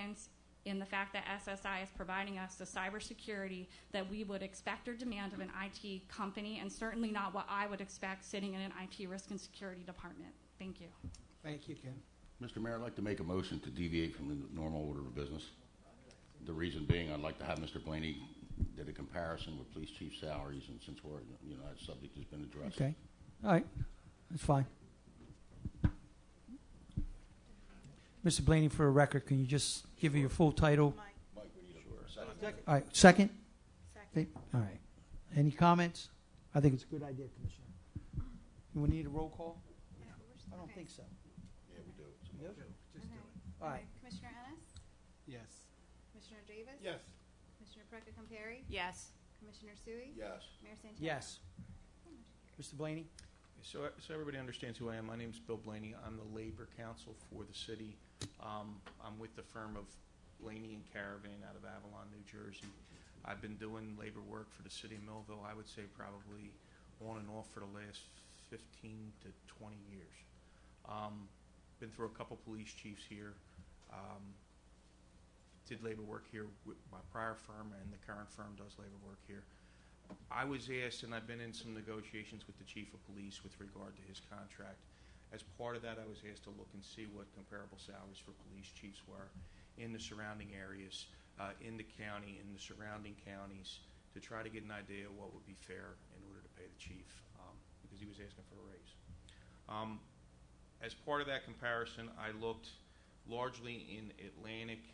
confidence in the fact that SSI is providing us the cybersecurity that we would expect or demand of an IT company, and certainly not what I would expect sitting in an IT risk and security department. Thank you. Thank you, Ken. Mr. Mayor, I'd like to make a motion to deviate from the normal order of business. The reason being, I'd like to have Mr. Blaney did a comparison with police chief salaries, and since we're, that subject has been addressed. Okay. All right. That's fine. Mr. Blaney, for a record, can you just give me your full title? Mike, we need a second. All right. Second? Second. All right. Any comments? I think it's a good idea, Commissioner. You will need a roll call? I don't think so. Yeah, we do. Yep. Just do it. All right. Commissioner Ennis? Yes. Commissioner Davis? Yes. Commissioner Precca-Compari? Yes. Commissioner Sui? Yes. Mayor Santiago? Yes. Mr. Blaney? So everybody understands who I am. My name is Bill Blaney. I'm the labor counsel for the city. I'm with the firm of Blaney and Caravan out of Avalon, New Jersey. I've been doing labor work for the city of Millville, I would say probably on and off for the last 15 to 20 years. Been through a couple police chiefs here. Did labor work here with my prior firm, and the current firm does labor work here. I was asked, and I've been in some negotiations with the chief of police with regard to his contract. As part of that, I was asked to look and see what comparable salaries for police chiefs were in the surrounding areas, in the county, in the surrounding counties, to try to get an idea of what would be fair in order to pay the chief, because he was asking for a raise. As part of that comparison, I looked largely in Atlantic,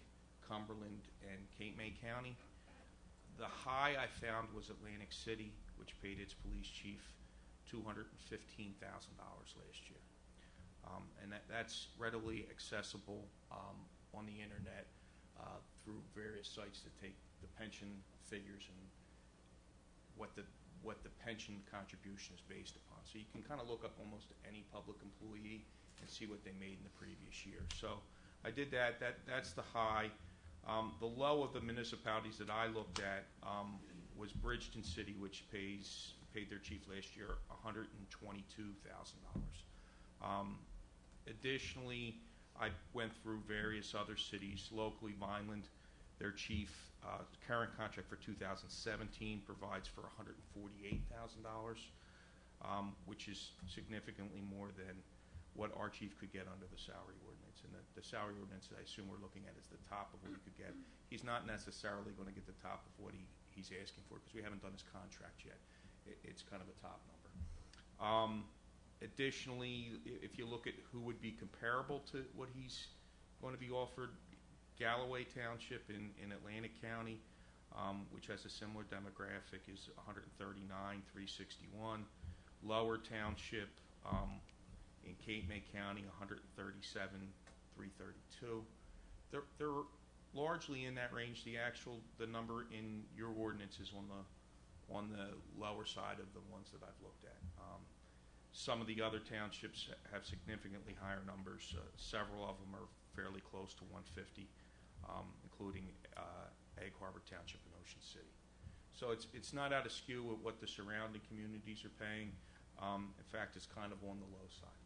Cumberland, and Cape May County. The high I found was Atlantic City, which paid its police chief $215,000 last year. And that's readily accessible on the internet through various sites that take the pension figures and what the pension contribution is based upon. So you can kind of look up almost any public employee and see what they made in the previous year. So I did that. That's the high. The low of the municipalities that I looked at was Bridgeton City, which paid their chief last year $122,000. Additionally, I went through various other cities. Locally, Vineland, their chief current contract for 2017 provides for $148,000, which is significantly more than what our chief could get under the salary ordinance. And the salary ordinance that I assume we're looking at is the top of what he could get. He's not necessarily going to get the top of what he's asking for, because we haven't done his contract yet. It's kind of a top number. Additionally, if you look at who would be comparable to what he's going to be offered, Galloway Township in Atlantic County, which has a similar demographic, is $139,361. Lower Township in Cape May County, $137,332. They're largely in that range. The number in your ordinance is on the lower side of the ones that I've looked at. Some of the other townships have significantly higher numbers. Several of them are fairly close to 150, including Egg Harbor Township and Ocean City. So it's not out of skew with what the surrounding communities are paying. In fact, it's kind of on the low side.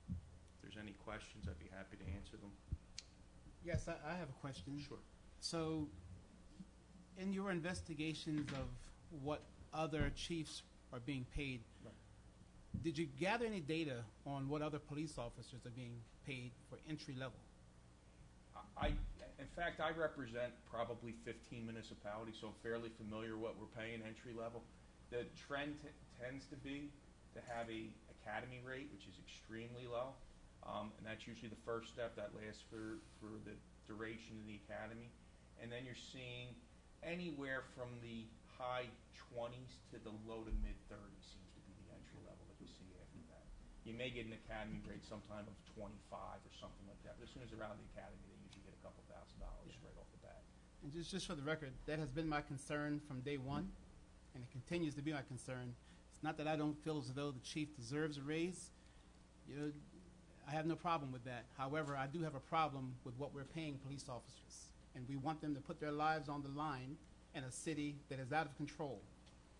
If there's any questions, I'd be happy to answer them. Yes, I have a question. Sure. So, in your investigations of what other chiefs are being paid, Right. Did you gather any data on what other police officers are being paid for entry level? In fact, I represent probably 15 municipalities, so I'm fairly familiar what we're paying entry level. The trend tends to be to have a academy rate, which is extremely low, and that's usually the first step that lasts for the duration of the academy. And then you're seeing anywhere from the high 20s to the low to mid 30s seems to be the entry level that you see after that. You may get an academy rate sometime of 25 or something like that, but as soon as they're out of the academy, they usually get a couple $1,000 right off the bat. And just for the record, that has been my concern from day one, and it continues to be my concern. It's not that I don't feel as though the chief deserves a raise. I have no problem with that. However, I do have a problem with what we're paying police officers, and we want them to put their lives on the line in a city that is out of control.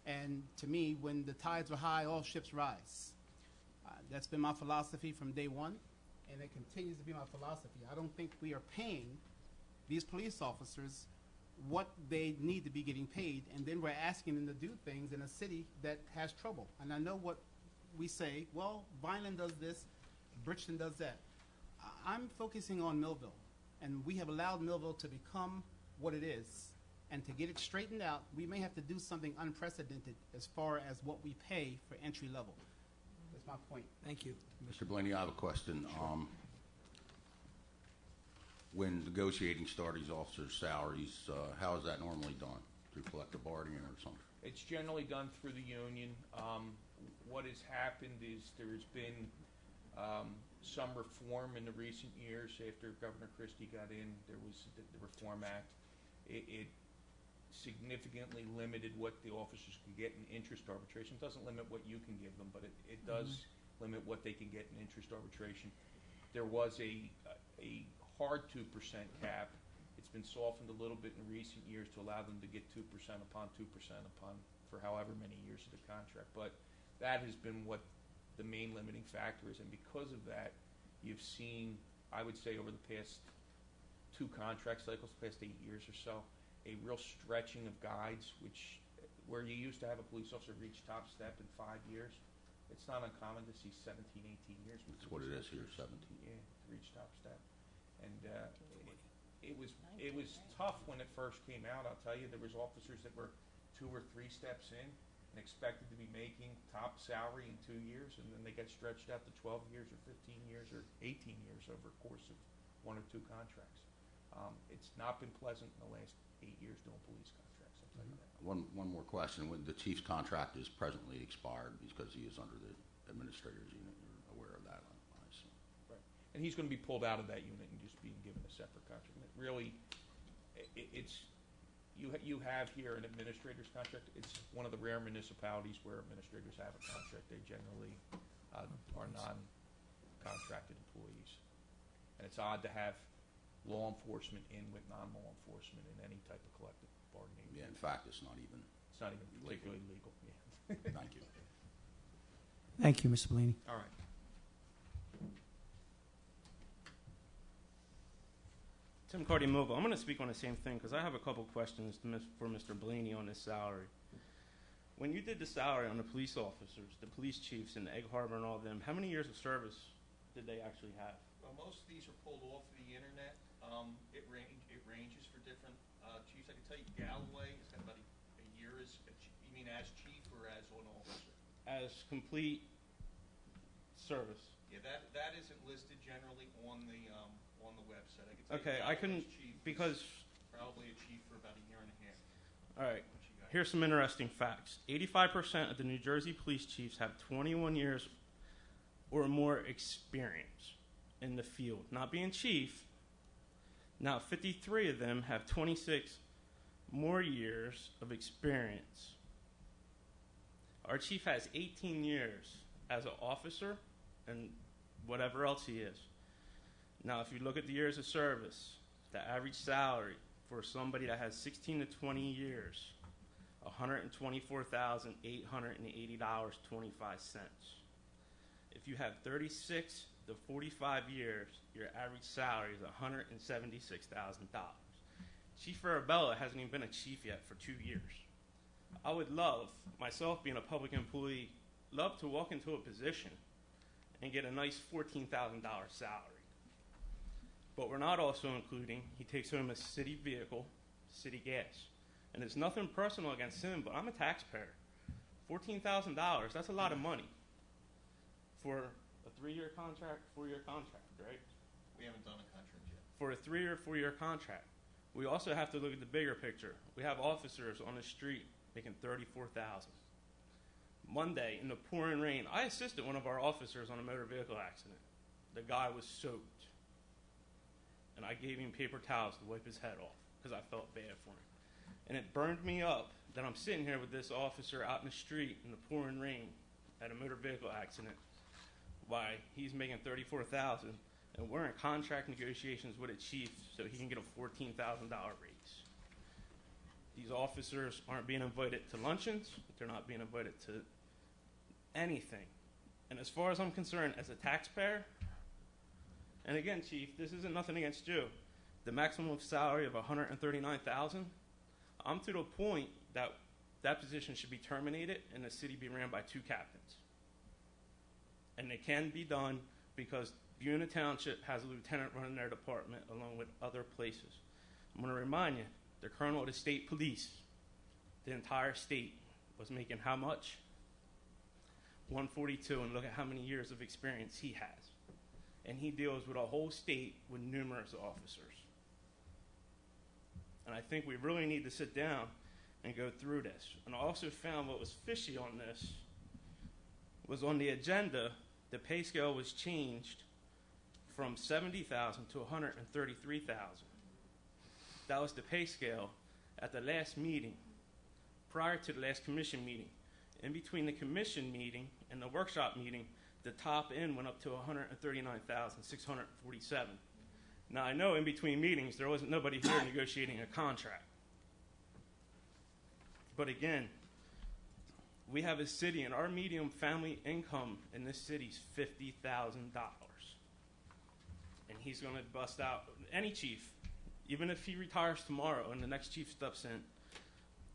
And to me, when the tides are high, all ships rise. That's been my philosophy from day one, and it continues to be my philosophy. I don't think we are paying these police officers what they need to be getting paid, and then we're asking them to do things in a city that has trouble. And I know what we say, well, Vineland does this, Bridgeton does that. I'm focusing on Millville, and we have allowed Millville to become what it is. And to get it straightened out, we may have to do something unprecedented as far as what we pay for entry level. That's my point. Thank you. Mr. Blaney, I have a question. When negotiating starting officers' salaries, how is that normally done? Through collective bargaining or something? It's generally done through the union. What has happened is there's been some reform in the recent years after Governor Christie got in. There was the Reform Act. It significantly limited what the officers could get in interest arbitration. It doesn't limit what you can give them, but it does limit what they can get in interest arbitration. There was a hard 2% cap. It's been softened a little bit in recent years to allow them to get 2% upon 2% upon for however many years of the contract. But that has been what the main limiting factor is, and because of that, you've seen, I would say, over the past 2 contract cycles, the past 8 years or so, a real stretching of guides, where you used to have a police officer reach top step in 5 years. It's not uncommon to see 17, 18 years. That's what it is here, 17. Yeah, to reach top step. And it was tough when it first came out. I'll tell you, there was officers that were 2 or 3 steps in and expected to be making top salary in 2 years, and then they got stretched out to 12 years or 15 years or 18 years over a course of 1 or 2 contracts. It's not been pleasant in the last 8 years doing police contracts, I'll tell you that. One more question. When the chief's contract is presently expired because he is under the administrator's unit, you're aware of that, I assume. Right. And he's going to be pulled out of that unit and just being given a separate contract. And it really, you have here an administrator's contract. It's one of the rare municipalities where administrators have a contract. They generally are non-contracted employees. And it's odd to have law enforcement in with non-law enforcement in any type of collective bargaining. Yeah, in fact, it's not even particularly legal. Yeah. Thank you. Thank you, Mr. Blaney. All right. Tim Cardi Millville. I'm going to speak on the same thing because I have a couple questions for Mr. Blaney on this salary. When you did the salary on the police officers, the police chiefs, and Egg Harbor and all of them, how many years of service did they actually have? Well, most of these are pulled off the internet. It ranges for different chiefs. I can tell you Galloway has got about a year as you mean as chief or as an officer? As complete service. Yeah, that isn't listed generally on the website. I can tell Okay, you I couldn't Galloway's chief because. was probably a chief for about a year and a half. All right. when she got Here's some interesting facts. 85% of the New Jersey police chiefs have 21 years or more experience in the field. Not being chief. Now, 53 of them have 26 more years of experience. Our chief has 18 years as an officer and whatever else he is. Now, if you look at the years of service, the average salary for somebody that has 16 to 20 years, $124,880.25. If you have 36 to 45 years, your average salary is $176,000. Chief Arabella hasn't even been a chief yet for 2 years. I would love, myself being a public employee, love to walk into a position and get a nice $14,000 salary. But we're not also including, he takes home a city vehicle, city gas. And it's nothing personal against him, but I'm a taxpayer. $14,000, that's a lot of money for a 3-year contract, 4-year contract, right? We haven't done a contract yet. For a 3 or 4 year contract. We also have to look at the bigger picture. We have officers on the street making $34,000. Monday, in the pouring rain, I assisted one of our officers on a motor vehicle accident. The guy was soaked. And I gave him paper towels to wipe his head off because I felt bad for him. And it burned me up that I'm sitting here with this officer out in the street in the pouring rain at a motor vehicle accident. Why he's making $34,000 and we're in contract negotiations with a chief so he can get a $14,000 raise. These officers aren't being invited to luncheons. They're not being invited to anything. And as far as I'm concerned, as a taxpayer, and again, Chief, this isn't nothing against you, the maximum salary of $139,000, I'm to the point that that position should be terminated and the city be ran by 2 captains. And it can be done because Buena Township has a lieutenant running their department along with other places. I'm going to remind you, the colonel of the state police, the entire state, was making how much? 142, and look at how many years of experience he has. And he deals with a whole state with numerous officers. And I think we really need to sit down and go through this. And I also found what was fishy on this was on the agenda, the pay scale was changed from 70,000 to 133,000. That was the pay scale at the last meeting, prior to the last commission meeting. In between the commission meeting and the workshop meeting, the top end went up to 139,647. Now I know in between meetings there wasn't nobody here negotiating a contract. But again, we have a city, and our median family income in this city is $50,000. And he's going to bust out any chief, even if he retires tomorrow and the next chief steps in.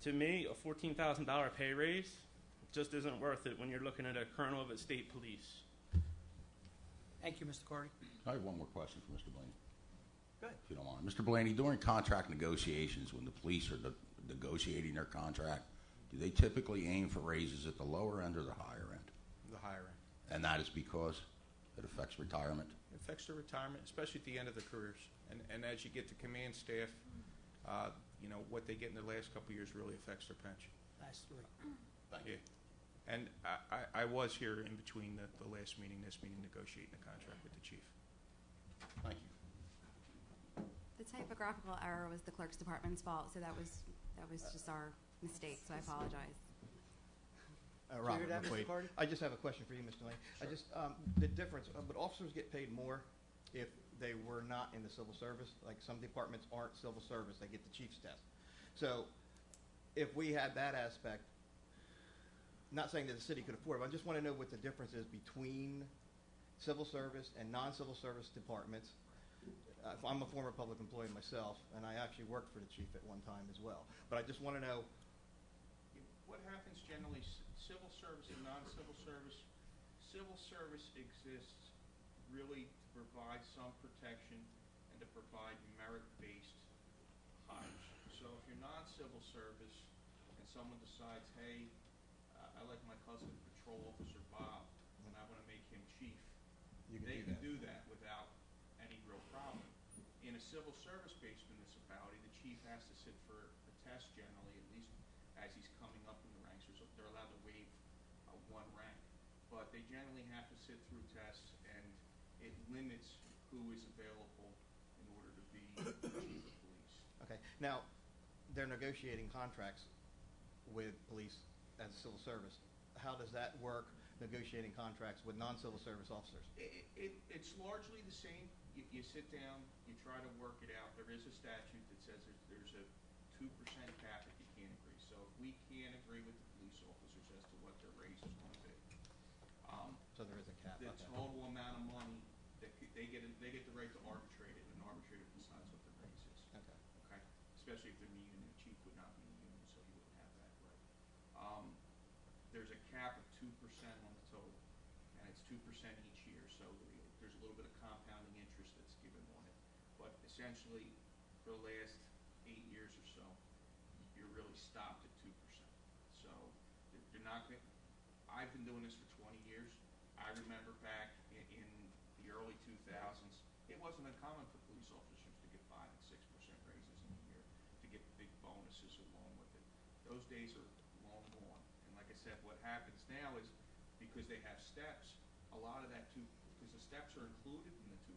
To me, a $14,000 pay raise just isn't worth it when you're looking at a colonel of a state police. Thank you, Mr. Carty. I have one more question for Mr. Blaney, Go ahead. if you don't mind. Mr. Blaney, during contract negotiations, when the police are negotiating their contract, do they typically aim for raises at the lower end or the higher end? The higher end. And that is because it affects retirement? It affects their retirement, especially at the end of their careers. And as you get to command staff, what they get in their last couple of years really affects their pension. Last 3. Thank you. Yeah. And I was here in between the last meeting, this meeting, negotiating the contract with the chief. Thank you. The typographical error was the clerk's department's fault, so that was just our mistake, so I apologize. Hear that, Mr. McQuaid. Carty? I just have a question for you, Mr. Lane. Sure. I just, the difference, but officers get paid more if they were not in the civil service. Like some departments aren't civil service, they get the chief's test. So if we had that aspect, not saying that the city could afford it, but I just want to know what the difference is between civil service and non-civil service departments. I'm a former public employee myself, and I actually worked for the chief at one time as well. But I just want to know. What happens generally, civil service and non-civil service, civil service exists really to provide some protection and to provide merit-based hires. So if you're non-civil service and someone decides, hey, I like my cousin patrol officer Bob and I want to make him chief, they can do that without any real problem. In a civil service-based municipality, the chief has to sit for a test generally, at least as he's coming up in the ranks. They're allowed to waive one rank, but they generally have to sit through tests, and it limits who is available in order to be chief of police. Okay. Now, they're negotiating contracts with police as civil service. How does that work, negotiating contracts with non-civil service officers? It's largely the same. You sit down, you try to work it out. There is a statute that says there's a 2% cap if you can't agree. So if we can't agree with the police officers as to what their raise is going to be, So there is a cap. the Okay. total amount of money that they get the right to arbitrate it, and an arbitrator decides what the raise is. Okay. Okay, especially if they're in the union. The chief would not be in the union, so he wouldn't have that right. There's a cap of 2% on the total, and it's 2% each year. So there's a little bit of compounding interest that's given on it. But essentially, for the last 8 years or so, you're really stopped at 2%. So you're not going. I've been doing this for 20 years. I remember back in the early 2000s, it wasn't uncommon for police officers to get 5 and 6% raises in a year, to get big bonuses along with it. Those days are long gone. And like I said, what happens now is because they have steps, a lot of that because the steps are included in the 2%.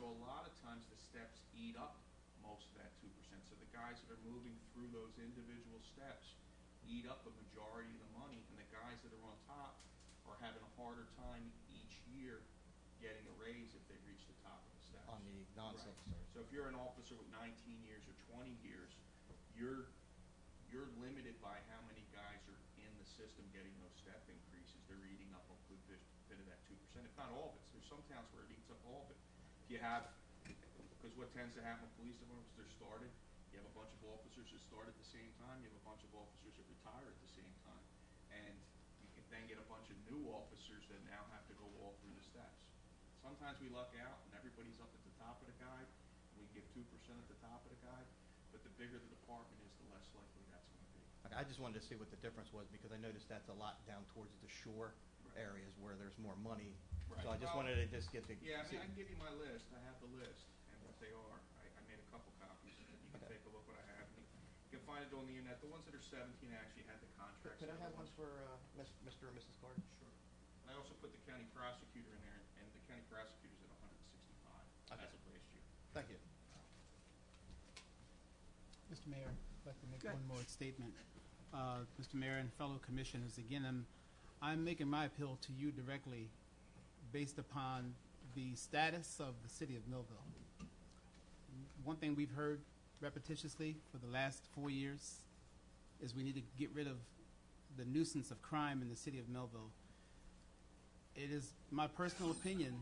So a lot of times the steps eat up most of that 2%. So the guys that are moving through those individual steps eat up a majority of the money, and the guys that are on top are having a harder time each year getting a raise if they reach the top of the steps. On the non-civil Right. service. So if you're an officer with 19 years or 20 years, you're limited by how many guys are in the system getting those step increases. They're eating up a good bit of that 2%, if not all of it. There's some towns where it eats up all of it. If you have, because what tends to happen with police departments. They're started. You have a bunch of officers that start at the same time. You have a bunch of officers that retire at the same time. And you can then get a bunch of new officers that now have to go all through the steps. Sometimes we luck out and everybody's up at the top of the guide. And we give 2% at the top of the guide. But the bigger the department is, the less likely that's going to be. Okay, I just wanted to see what the difference was because I noticed that's a lot down towards the shore areas where there's more money. Right. So I just Well, wanted to just get the. Yeah, I mean, I can give you my list. I have the list and what they are. I made a couple copies. You can Okay. take a look what I have. You can find it on the internet. The ones that are 17 actually had the contracts. Could I The have one ones- for Mr. and Mrs. Carter? Sure. And I also put the county prosecutor in there, and the county prosecutor's at 165 Okay. as of last year. Thank you. Mr. Mayor, I'd like to make Go ahead. one more statement. Mr. Mayor and fellow commissioners, again, I'm making my appeal to you directly based upon the status of the city of Millville. One thing we've heard repetitiously for the last 4 years is we need to get rid of the nuisance of crime in the city of Millville. It is my personal opinion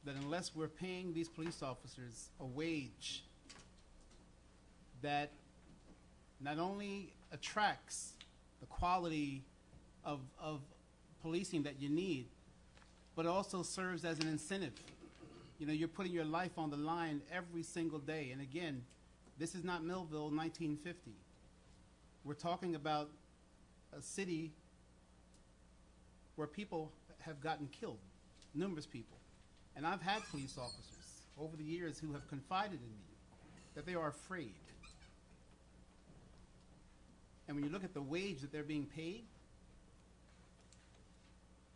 that unless we're paying these police officers a wage that not only attracts the quality of policing that you need, but also serves as an incentive. You know, you're putting your life on the line every single day. And again, this is not Millville 1950. We're talking about a city where people have gotten killed, numerous people. And I've had police officers over the years who have confided in me that they are afraid. And when you look at the wage that they're being paid,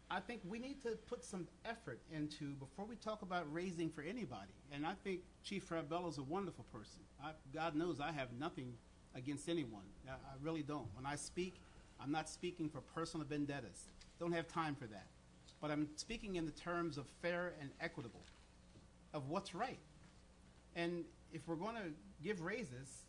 I think we need to put some effort into, before we talk about raising for anybody, and I think Chief Farabello is a wonderful person. God knows I have nothing against anyone. I really don't. When I speak, I'm not speaking for personal vendettas. Don't have time for that. But I'm speaking in the terms of fair and equitable, of what's right. And if we're going to give raises,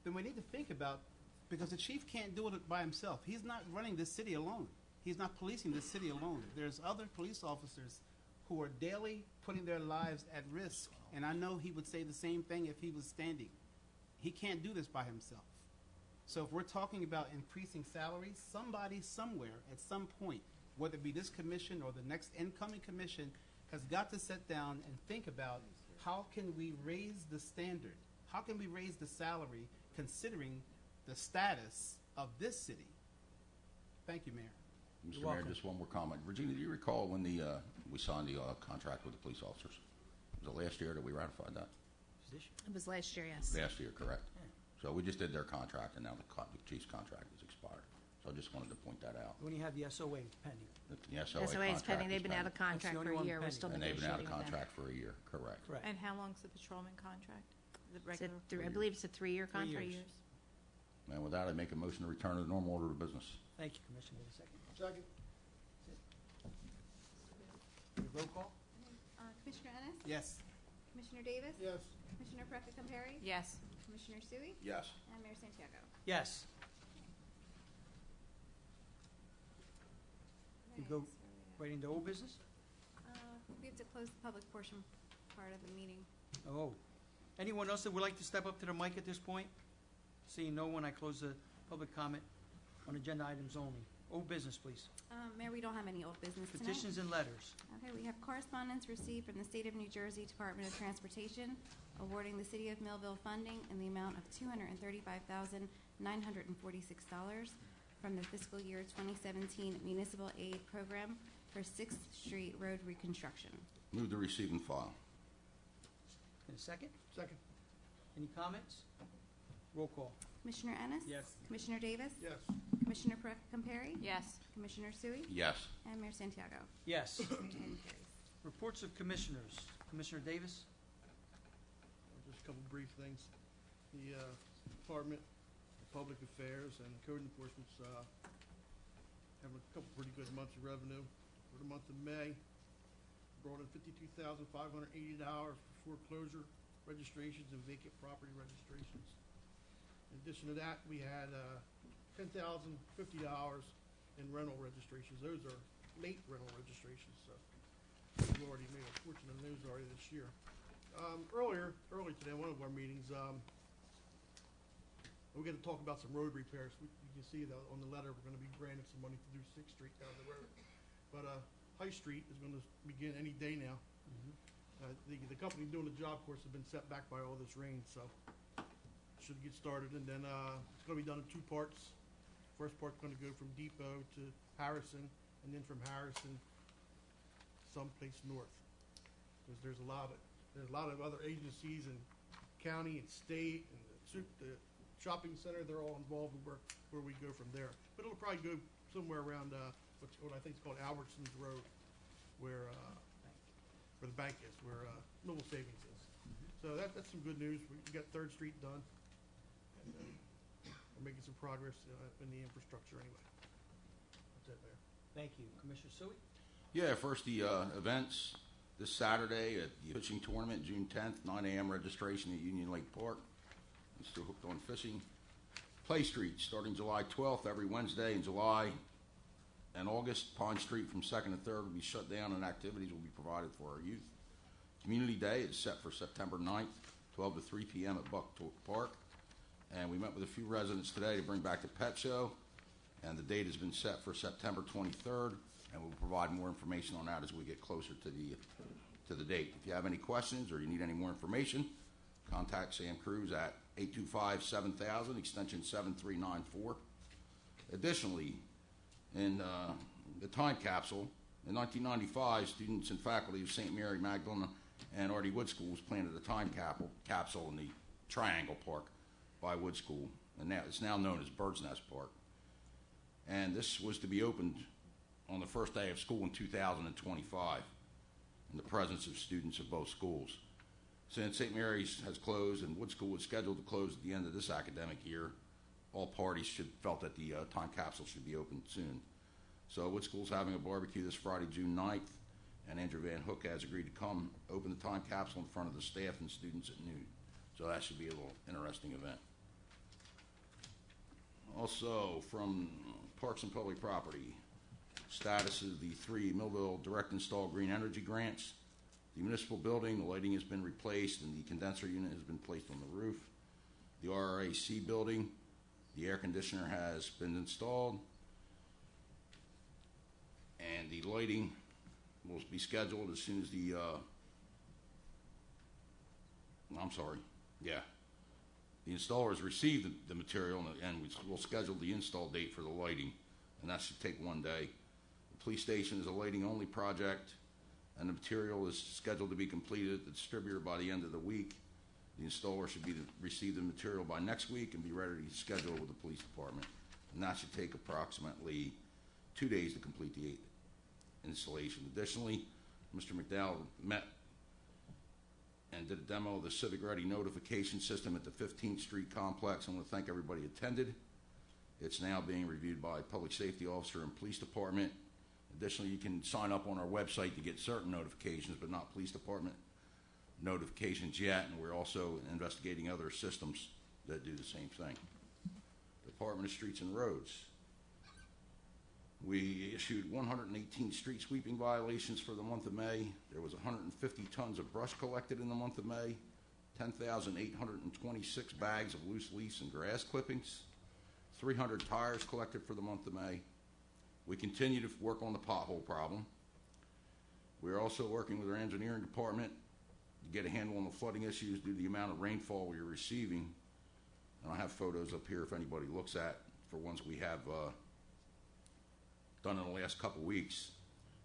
then we need to think about, because the chief can't do it by himself. He's not running this city alone. He's not policing this city alone. There's other police officers who are daily putting their lives at risk, and I know he would say the same thing if he was standing. He can't do this by himself. So if we're talking about increasing salaries, somebody somewhere at some point, whether it be this commission or the next incoming commission, has got to sit down and think about how can we raise the standard? How can we raise the salary considering the status of this city? Thank you, Mayor. Mr. You're Mayor, welcome. just one more comment. Virginia, do you recall when we signed the contract with the police officers? Was it last year that we ratified that? It was last year, yes. Last year, correct. So we just did their contract, and now the chief's contract is expired. So I just wanted to point that out. When you have the SOA pending. The SOA SOA is contract pending. is They've been out of That's the contract only for a one year. We're pending. still And they've been out negotiating of with them. contract for a year, correct. Correct. And how long's the patrolman contract? The It's a regular? I believe it's a 3-year contract. years. And with that, I make a motion to return to the normal order of business. Thank you, Commissioner. Wait a second. Second. Roll call? Commissioner Ennis? Yes. Commissioner Davis? Yes. Commissioner Perez-Camperi? Yes. Commissioner Sui? Yes. And Mayor Santiago. Yes. You go right into old business? We have to close the public portion part of the meeting. Oh. Anyone else that would like to step up to the mic at this point? Seeing no one, I close the public comment on agenda items only. Old business, please. Mayor, we don't have any old business tonight. Petitions and letters. Okay, we have correspondence received from the State of New Jersey Department of Transportation awarding the City of Millville funding in the amount of $235,946 from the fiscal year 2017 Municipal Aid Program for 6th Street Road reconstruction. Move to receive and file. In a second? Second. Any comments? Roll call. Commissioner Ennis? Yes. Commissioner Davis? Yes. Commissioner Perez-Camperi? Yes. Commissioner Sui? Yes. And Mayor Santiago. Yes. Motion carries. Reports of commissioners. Commissioner Davis? Just a couple brief things. The Department of Public Affairs and Code Enforcement's having a couple pretty good months of revenue. For the month of May, brought in $52,580 for foreclosure registrations and vacant property registrations. In addition to that, we had $10,050 in rental registrations. Those are late rental registrations, so we already made a fortune on those already this year. Earlier today, one of our meetings, we got to talk about some road repairs. You can see that on the letter, we're going to be granted some money to do 6th Street down the road. But High Street is going to begin any day now. The company doing the job, of course, has been set back by all this rain, so should get started. And then it's going to be done in 2 parts. First part's going to go from Depot to Harrison, and then from Harrison someplace north. Because there's a lot of other agencies and county and state and the shopping center. They're all involved in where we go from there. But it'll probably go somewhere around what I think is called Albertson's Road, where the bank is, where Millville Savings is. So that's some good news. We got 3rd Street done, and we're making some progress in the infrastructure anyway. That's it, Mayor. Thank you. Commissioner Sui? Yeah, first the events this Saturday at the fishing tournament, June 10th, 9 a.m. registration at Union Lake Park. I'm still hooked on fishing. Play Street starting July 12th, every Wednesday in July and August. Pine Street from 2nd to 3rd will be shut down and activities will be provided for our youth. Community Day is set for September 9th, 12 to 3 p.m. at Buck Park. And we met with a few residents today to bring back the pet show. And the date has been set for September 23rd. And we'll provide more information on that as we get closer to the date. If you have any questions or you need any more information, contact Sam Cruz at 825-7000, extension 7394. Additionally, in the time capsule, in 1995, students and faculty of St. Mary Magdalene and Artie Wood Schools planted a time capsule in the Triangle Park by Wood School, and now it's now known as Bird's Nest Park. And this was to be opened on the first day of school in 2025 in the presence of students of both schools. Since St. Mary's has closed and Wood School is scheduled to close at the end of this academic year, all parties felt that the time capsule should be opened soon. So Wood School's having a barbecue this Friday, June 9th, and Andrew Van Hook has agreed to come open the time capsule in front of the staff and students at noon. So that should be a little interesting event. Also, from Parks and Public Property, status of the 3 Millville direct install green energy grants. The municipal building, the lighting has been replaced and the condenser unit has been placed on the roof. The RRAC building, the air conditioner has been installed. And the lighting will be scheduled as soon as the, the installer has received the material and we'll schedule the install date for the lighting, and that should take 1 day. The police station is a lighting only project, and the material is scheduled to be completed at the distributor by the end of the week. The installer should receive the material by next week and be ready to schedule with the police department, and that should take approximately 2 days to complete the installation. Additionally, Mr. McDowell met and did a demo of the Civic Ready notification system at the 15th Street complex. I want to thank everybody who attended. It's now being reviewed by Public Safety Officer and Police Department. Additionally, you can sign up on our website to get certain notifications, but not Police Department notifications yet, and we're also investigating other systems that do the same thing. Department of Streets and Roads. We issued 118 street sweeping violations for the month of May. There was 150 tons of brush collected in the month of May, 10,826 bags of loose leaves and grass clippings, 300 tires collected for the month of May. We continue to work on the pothole problem. We are also working with our engineering department to get a handle on the flooding issues due to the amount of rainfall we are receiving. And I have photos up here if anybody looks at for ones we have done in the last couple weeks.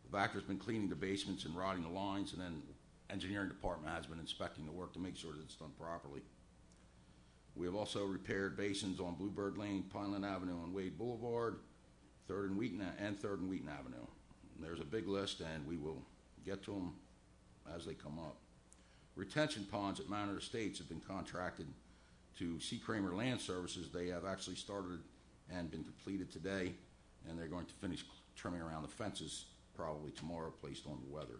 The Vactor's been cleaning the basements and rotting the lines, and then engineering department has been inspecting the work to make sure that it's done properly. We have also repaired basins on Bluebird Lane, Pineland Avenue, and Wade Boulevard, 3rd and Wheaton Avenue. And there's a big list, and we will get to them as they come up. Retention ponds at Manor Estates have been contracted to C. Kramer Land Services. They have actually started and been completed today, and they're going to finish trimming around the fences probably tomorrow, placed on the weather.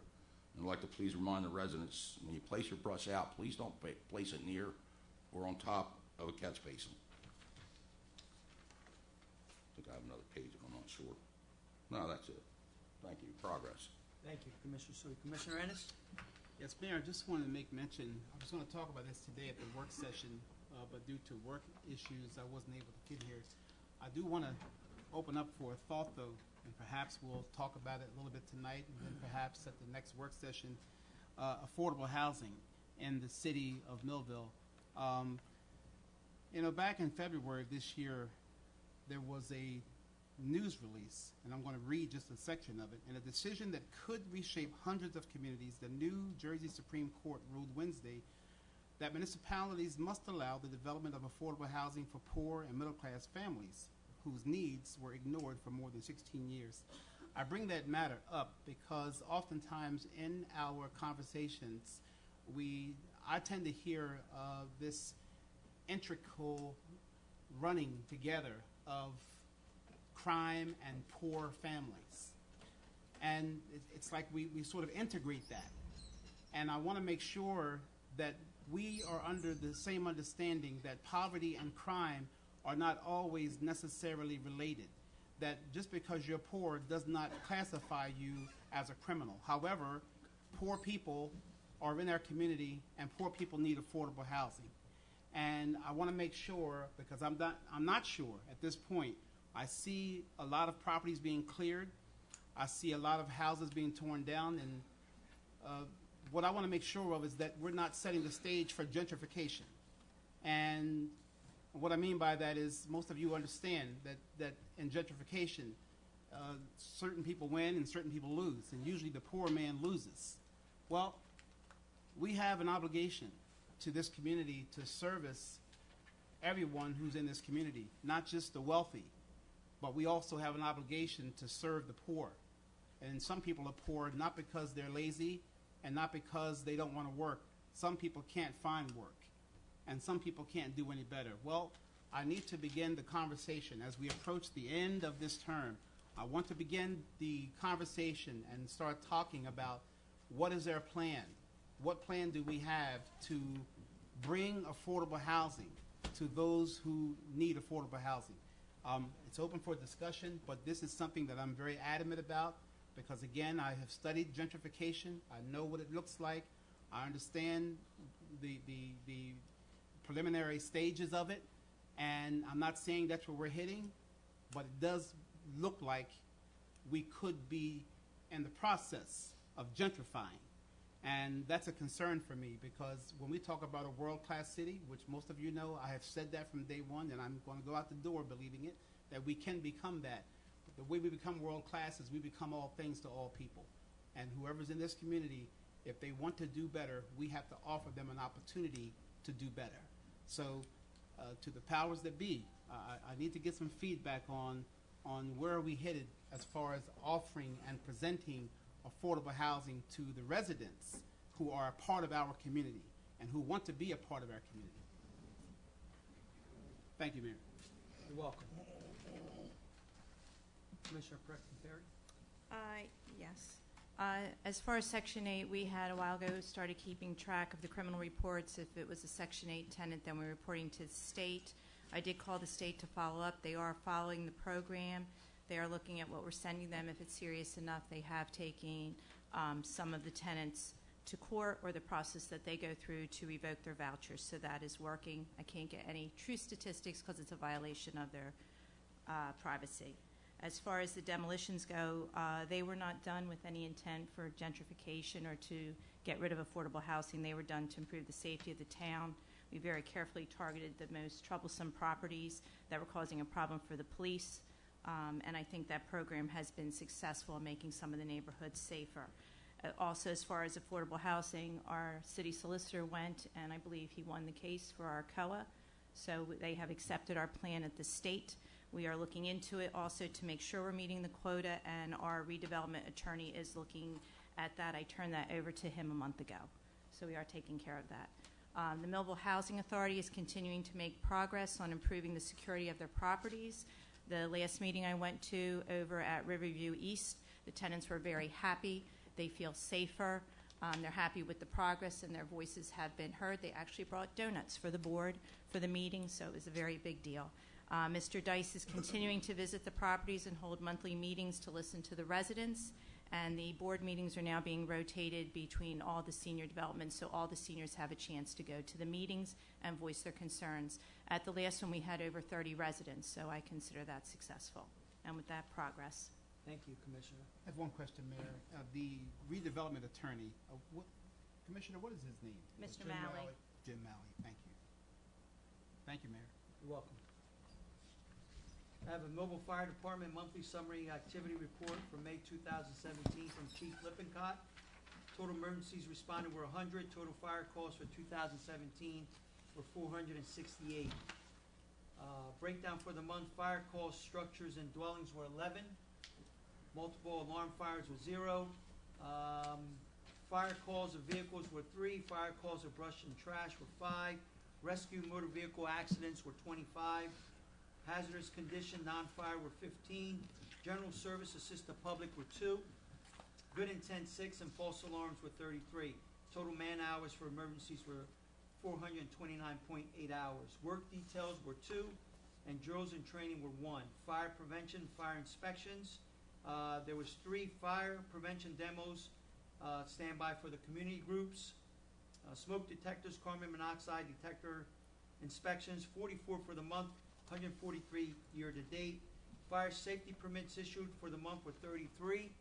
And I'd like to please remind the residents, when you place your brush out, please don't place it near or on top of a catch basin. I think I have another page, but I'm not sure. No, that's it. Thank you. Progress. Thank you, Commissioner Sui. Commissioner Ennis? Yes, Mayor, I just wanted to make mention, I was going to talk about this today at the work session, but due to work issues, I wasn't able to get here. I do want to open up for a thought, though, and perhaps we'll talk about it a little bit tonight, and then perhaps at the next work session, affordable housing in the city of Millville. Back in February of this year, there was a news release, and I'm going to read just a section of it. In a decision that could reshape hundreds of communities, the New Jersey Supreme Court ruled Wednesday that municipalities must allow the development of affordable housing for poor and middle-class families whose needs were ignored for more than 16 years. I bring that matter up because oftentimes in our conversations, I tend to hear this integral running together of crime and poor families. And it's like we sort of integrate that. And I want to make sure that we are under the same understanding that poverty and crime are not always necessarily related. That just because you're poor does not classify you as a criminal. However, poor people are in our community and poor people need affordable housing. And I want to make sure, because I'm not sure at this point. I see a lot of properties being cleared. I see a lot of houses being torn down. And what I want to make sure of is that we're not setting the stage for gentrification. And what I mean by that is most of you understand that in gentrification, certain people win and certain people lose. And usually the poor man loses. Well, we have an obligation to this community to service everyone who's in this community, not just the wealthy, but we also have an obligation to serve the poor. And some people are poor not because they're lazy and not because they don't want to work. Some people can't find work, and some people can't do any better. Well, I need to begin the conversation as we approach the end of this term. I want to begin the conversation and start talking about what is our plan. What plan do we have to bring affordable housing to those who need affordable housing? It's open for discussion, but this is something that I'm very adamant about because, again, I have studied gentrification. I know what it looks like. I understand the preliminary stages of it, and I'm not saying that's where we're hitting, but it does look like we could be in the process of gentrifying. And that's a concern for me because when we talk about a world-class city, which most of you know, I have said that from day one, and I'm going to go out the door believing it, that we can become that. But the way we become world-class is we become all things to all people. And whoever's in this community, if they want to do better, we have to offer them an opportunity to do better. So to the powers that be, I need to get some feedback on where are we headed as far as offering and presenting affordable housing to the residents who are a part of our community and who want to be a part of our community. Thank you, Mayor. You're welcome. Commissioner Preston Perry? Yes. As far as Section 8, we had a while ago started keeping track of the criminal reports. If it was a Section 8 tenant, then we're reporting to the state. I did call the state to follow up. They are following the program. They are looking at what we're sending them. If it's serious enough, they have taken some of the tenants to court or the process that they go through to revoke their vouchers. So that is working. I can't get any true statistics because it's a violation of their privacy. As far as the demolitions go, they were not done with any intent for gentrification or to get rid of affordable housing. They were done to improve the safety of the town. We very carefully targeted the most troublesome properties that were causing a problem for the police. And I think that program has been successful in making some of the neighborhoods safer. Also, as far as affordable housing, our city solicitor went, and I believe he won the case for our COA. So they have accepted our plan at the state. We are looking into it also to make sure we're meeting the quota, and our redevelopment attorney is looking at that. I turned that over to him a month ago. So we are taking care of that. The Millville Housing Authority is continuing to make progress on improving the security of their properties. The last meeting I went to over at Riverview East, the tenants were very happy. They feel safer. They're happy with the progress, and their voices have been heard. They actually brought donuts for the board for the meeting, so it was a very big deal. Mr. Dice is continuing to visit the properties and hold monthly meetings to listen to the residents And the board meetings are now being rotated between all the senior developments, so all the seniors have a chance to go to the meetings and voice their concerns. At the last one, we had over 30 residents, so I consider that successful. And with that, progress. Thank you, Commissioner. I have one question, Mayor. The redevelopment attorney, Commissioner, what is his name? Mr. Jim Malley. Jim Malley. Thank you. Thank you, Mayor. You're welcome. I have a Millville Fire Department monthly summary activity report for May 2017 from Chief Lippincott. Total emergencies responded were 100. Total fire calls for 2017 were 468. Breakdown for the month: fire calls, structures, and dwellings were 11. Multiple alarm fires were 0. Fire calls of vehicles were 3. Fire calls of brush and trash were 5. Rescue motor vehicle accidents were 25. Hazardous condition non-fire were 15. General service assist the public were 2. Good intent 6, and false alarms were 33. Total man hours for emergencies were 429.8 hours. Work details were 2, and drills and training were 1. Fire prevention, fire inspections. There was 3 fire prevention demos standby for the community groups. Smoke detectors, carbon monoxide detector inspections, 44 for the month, 143 year-to-date. Fire safety permits issued for the month were 33,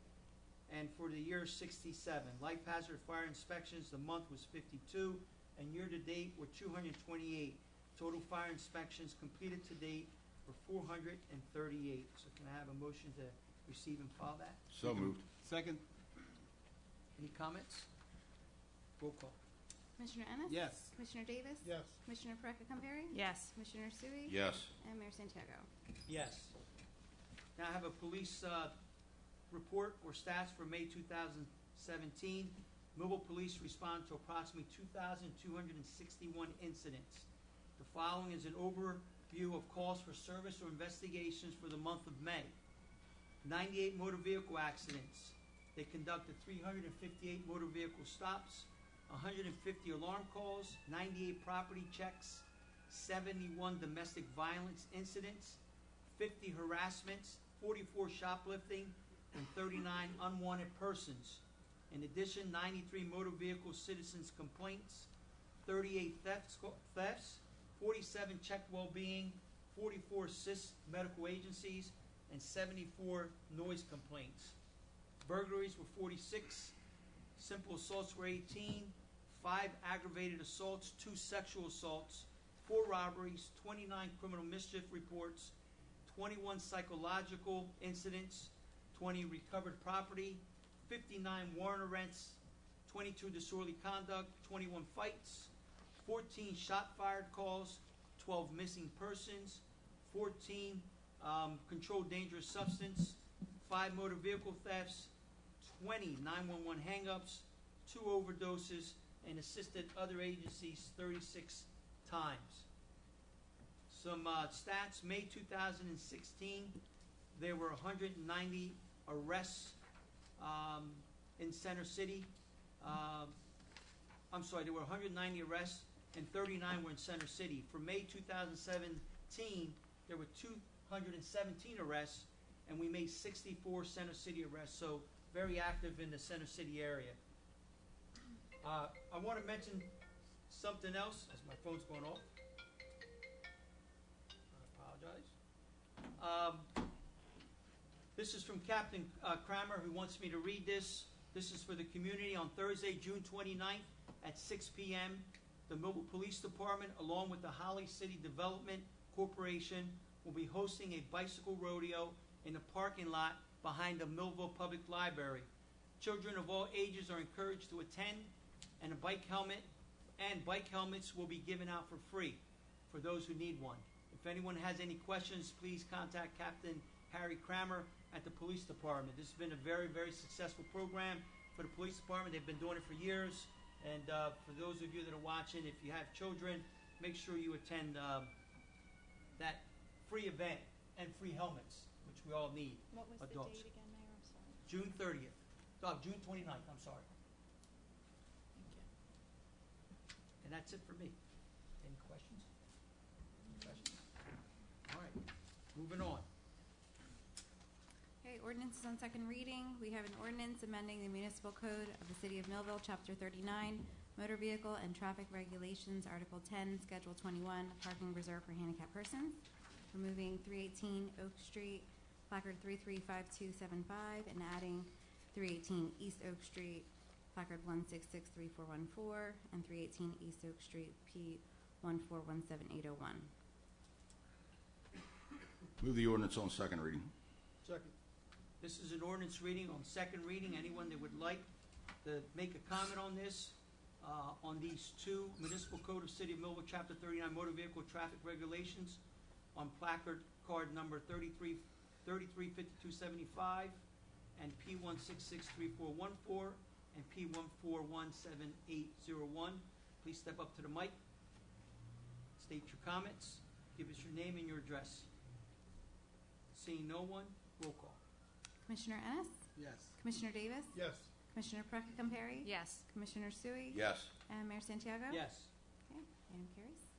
and for the year 67. Life hazard fire inspections, the month was 52, and year-to-date were 228. Total fire inspections completed to date were 438. So can I have a motion to receive and file that? So moved. Second. Any comments? Roll call. Commissioner Ennis? Yes. Commissioner Davis? Yes. Commissioner Perecca-Cumberi? Yes. Commissioner Sui? Yes. And Mayor Santiago. Yes. Now I have a police report or stats for May 2017. Millville Police responded to approximately 2,261 incidents. The following is an overview of calls for service or investigations for the month of May. 98 motor vehicle accidents. They conducted 358 motor vehicle stops, 150 alarm calls, 98 property checks, 71 domestic violence incidents, 50 harassments, 44 shoplifting, and 39 unwanted persons. In addition, 93 motor vehicle citizens complaints, 38 thefts, 47 checked well-being, 44 assist medical agencies, and 74 noise complaints. Burglaries were 46, simple assaults were 18, 5 aggravated assaults, 2 sexual assaults, 4 robberies, 29 criminal mischief reports, 21 psychological incidents, 20 recovered property, 59 warrant arrests, 22 disorderly conduct, 21 fights, 14 shot fired calls, 12 missing persons, 14 controlled dangerous substance, 5 motor vehicle thefts, 20 911 hang-ups, 2 overdoses, and assisted other agencies 36 times. Some stats: May 2016, there were 190 arrests in Center City. There were 190 arrests and 39 were in Center City. For May 2017, there were 217 arrests, and we made 64 Center City arrests, so very active in the Center City area. I want to mention something else as my phone's going off. I apologize. This is from Captain Kramer, who wants me to read this. This is for the community. On Thursday, June 29th at 6 p.m., the Millville Police Department, along with the Holly City Development Corporation, will be hosting a bicycle rodeo in the parking lot behind the Millville Public Library. Children of all ages are encouraged to attend, and bike helmets will be given out for free for those who need one. If anyone has any questions, please contact Captain Harry Kramer at the Police Department. This has been a very, very successful program for the Police Department. They've been doing it for years. And for those of you that are watching, if you have children, make sure you attend that free event and free helmets, which we all need. What was adults. the date again, Mayor? I'm sorry. June 30th. June 29th, I'm sorry. Thank you. And that's it for me. Any questions? All right, moving on. Okay, ordinances on second reading. We have an ordinance amending the municipal code of the City of Millville, Chapter 39, Motor Vehicle and Traffic Regulations, Article 10, Schedule 21, Parking Reserved for Handicapped Persons, removing 318 Oak Street, placard 335275, and adding 318 East Oak Street, placard 1663414, and 318 East Oak Street, P 1417801. Move the ordinance on second reading. Second. This is an ordinance reading on second reading. Anyone that would like to make a comment on this, on these two municipal code of City of Millville, Chapter 39, Motor Vehicle Traffic Regulations, on placard card number 335275 and P1663414 and P1417801. Please step up to the mic. State your comments. Give us your name and your address. Seeing no one, roll call. Commissioner Ennis? Yes. Commissioner Davis? Yes. Commissioner Perry? Yes. Commissioner Sui? Yes. And Mayor Santiago? Yes. Okay, item carries.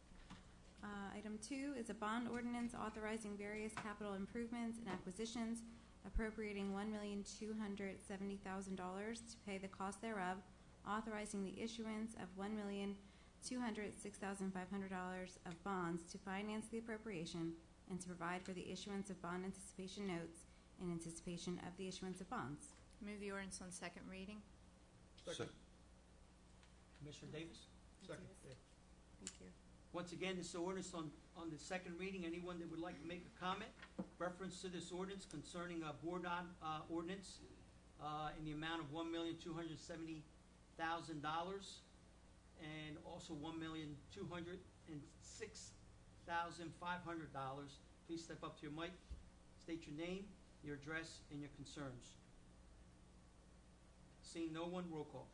Item 2 is a bond ordinance authorizing various capital improvements and acquisitions, appropriating $1,270,000 to pay the cost thereof, authorizing the issuance of $1,206,500 of bonds to finance the appropriation, and to provide for the issuance of bond anticipation notes in anticipation of the issuance of bonds. Move the ordinance on second reading. Second. Commissioner Davis? Second. Thank you. Once again, this ordinance on the second reading. Anyone that would like to make a comment, reference to this ordinance concerning a board ordinance in the amount of $1,270,000 and also $1,206,500. Please step up to your mic, state your name, your address, and your concerns. Seeing no one, roll call.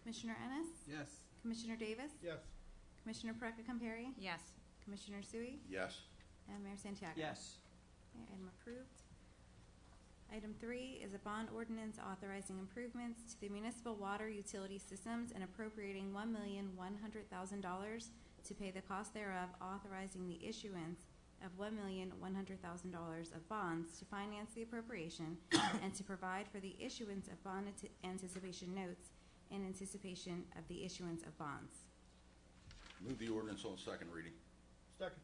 Commissioner Ennis? Yes. Commissioner Davis? Yes. Commissioner Perry? Yes. Commissioner Sui? Yes. And Mayor Santiago? Yes. Okay, item approved. Item 3 is a bond ordinance authorizing improvements to the municipal water utility systems and appropriating $1,100,000 to pay the cost thereof, authorizing the issuance of $1,100,000 of bonds to finance the appropriation and to provide for the issuance of bond anticipation notes in anticipation of the issuance of bonds. Move the ordinance on second reading. Second.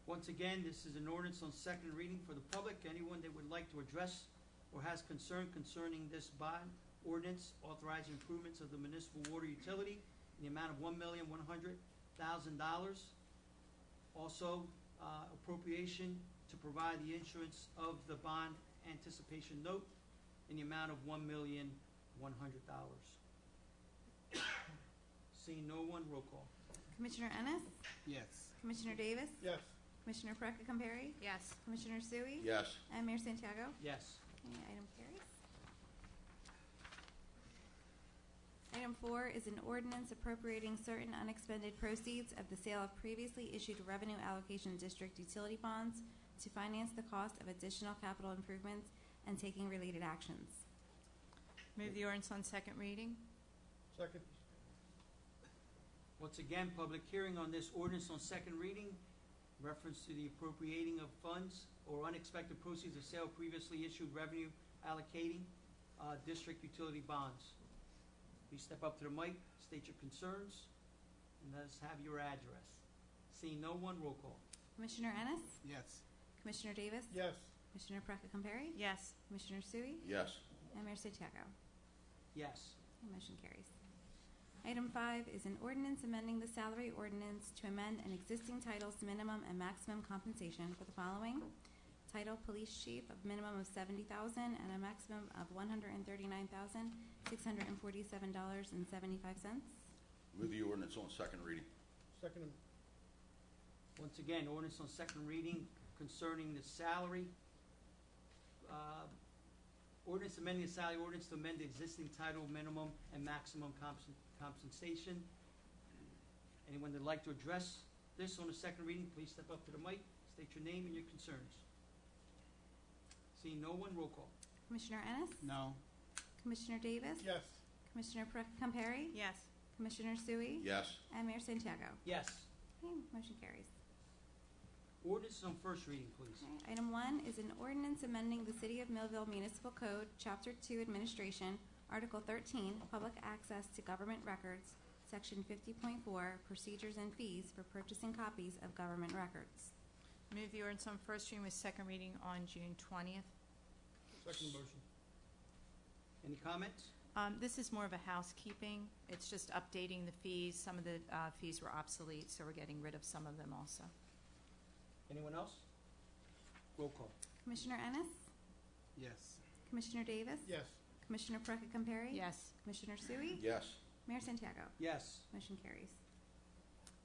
Once again, this is an ordinance on second reading for the public. Anyone that would like to address or has concern concerning this bond ordinance authorizing improvements of the municipal water utility in the amount of $1,100,000. Also, appropriation to provide the issuance of the bond anticipation note in the amount of $1,100,000. Seeing no one, roll call. Commissioner Ennis? Yes. Commissioner Davis? Yes. Commissioner Perry? Yes. Commissioner Sui? Yes. And Mayor Santiago? Yes. Okay, item carries. Item 4 is an ordinance appropriating certain unexpended proceeds of the sale of previously issued revenue allocation district utility bonds to finance the cost of additional capital improvements and taking related actions. Move the ordinance on second reading. Second. Once again, public hearing on this ordinance on second reading, reference to the appropriating of funds or unexpected proceeds of sale of previously issued revenue allocating district utility bonds. Please step up to the mic, state your concerns, and let us have your address. Seeing no one, roll call. Commissioner Ennis? Yes. Commissioner Davis? Yes. Commissioner Perry? Yes. Commissioner Sui? Yes. And Mayor Santiago? Yes. The motion carries. Item 5 is an ordinance amending the salary ordinance to amend an existing title's minimum and maximum compensation for the following: title police chief of minimum of $70,000 and a maximum of $139,647.75. Move the ordinance on second reading. Second. Once again, ordinance on second reading concerning the salary. Ordinance amending the salary ordinance to amend the existing title minimum and maximum compensation. Anyone that'd like to address this on the second reading, please step up to the mic, state your name and your concerns. Seeing no one, roll call. Commissioner Ennis? No. Commissioner Davis? Yes. Commissioner Perry? Yes. Commissioner Sui? Yes. And Mayor Santiago? Yes. Okay, motion carries. Ordinance on first reading, please. Okay, item 1 is an ordinance amending the City of Millville Municipal Code, Chapter 2 Administration, Article 13, Public Access to Government Records, Section 50.4, Procedures and Fees for Purchasing Copies of Government Records. Move the ordinance on first reading with second reading on June 20th. Second motion. Any comments? This is more of a housekeeping. It's just updating the fees. Some of the fees were obsolete, so we're getting rid of some of them also. Anyone else? Roll call. Commissioner Ennis? Yes. Commissioner Davis? Yes. Commissioner Perka-Compare? Yes. Commissioner Sui? Yes. Mayor Santiago? Yes. Motion carries.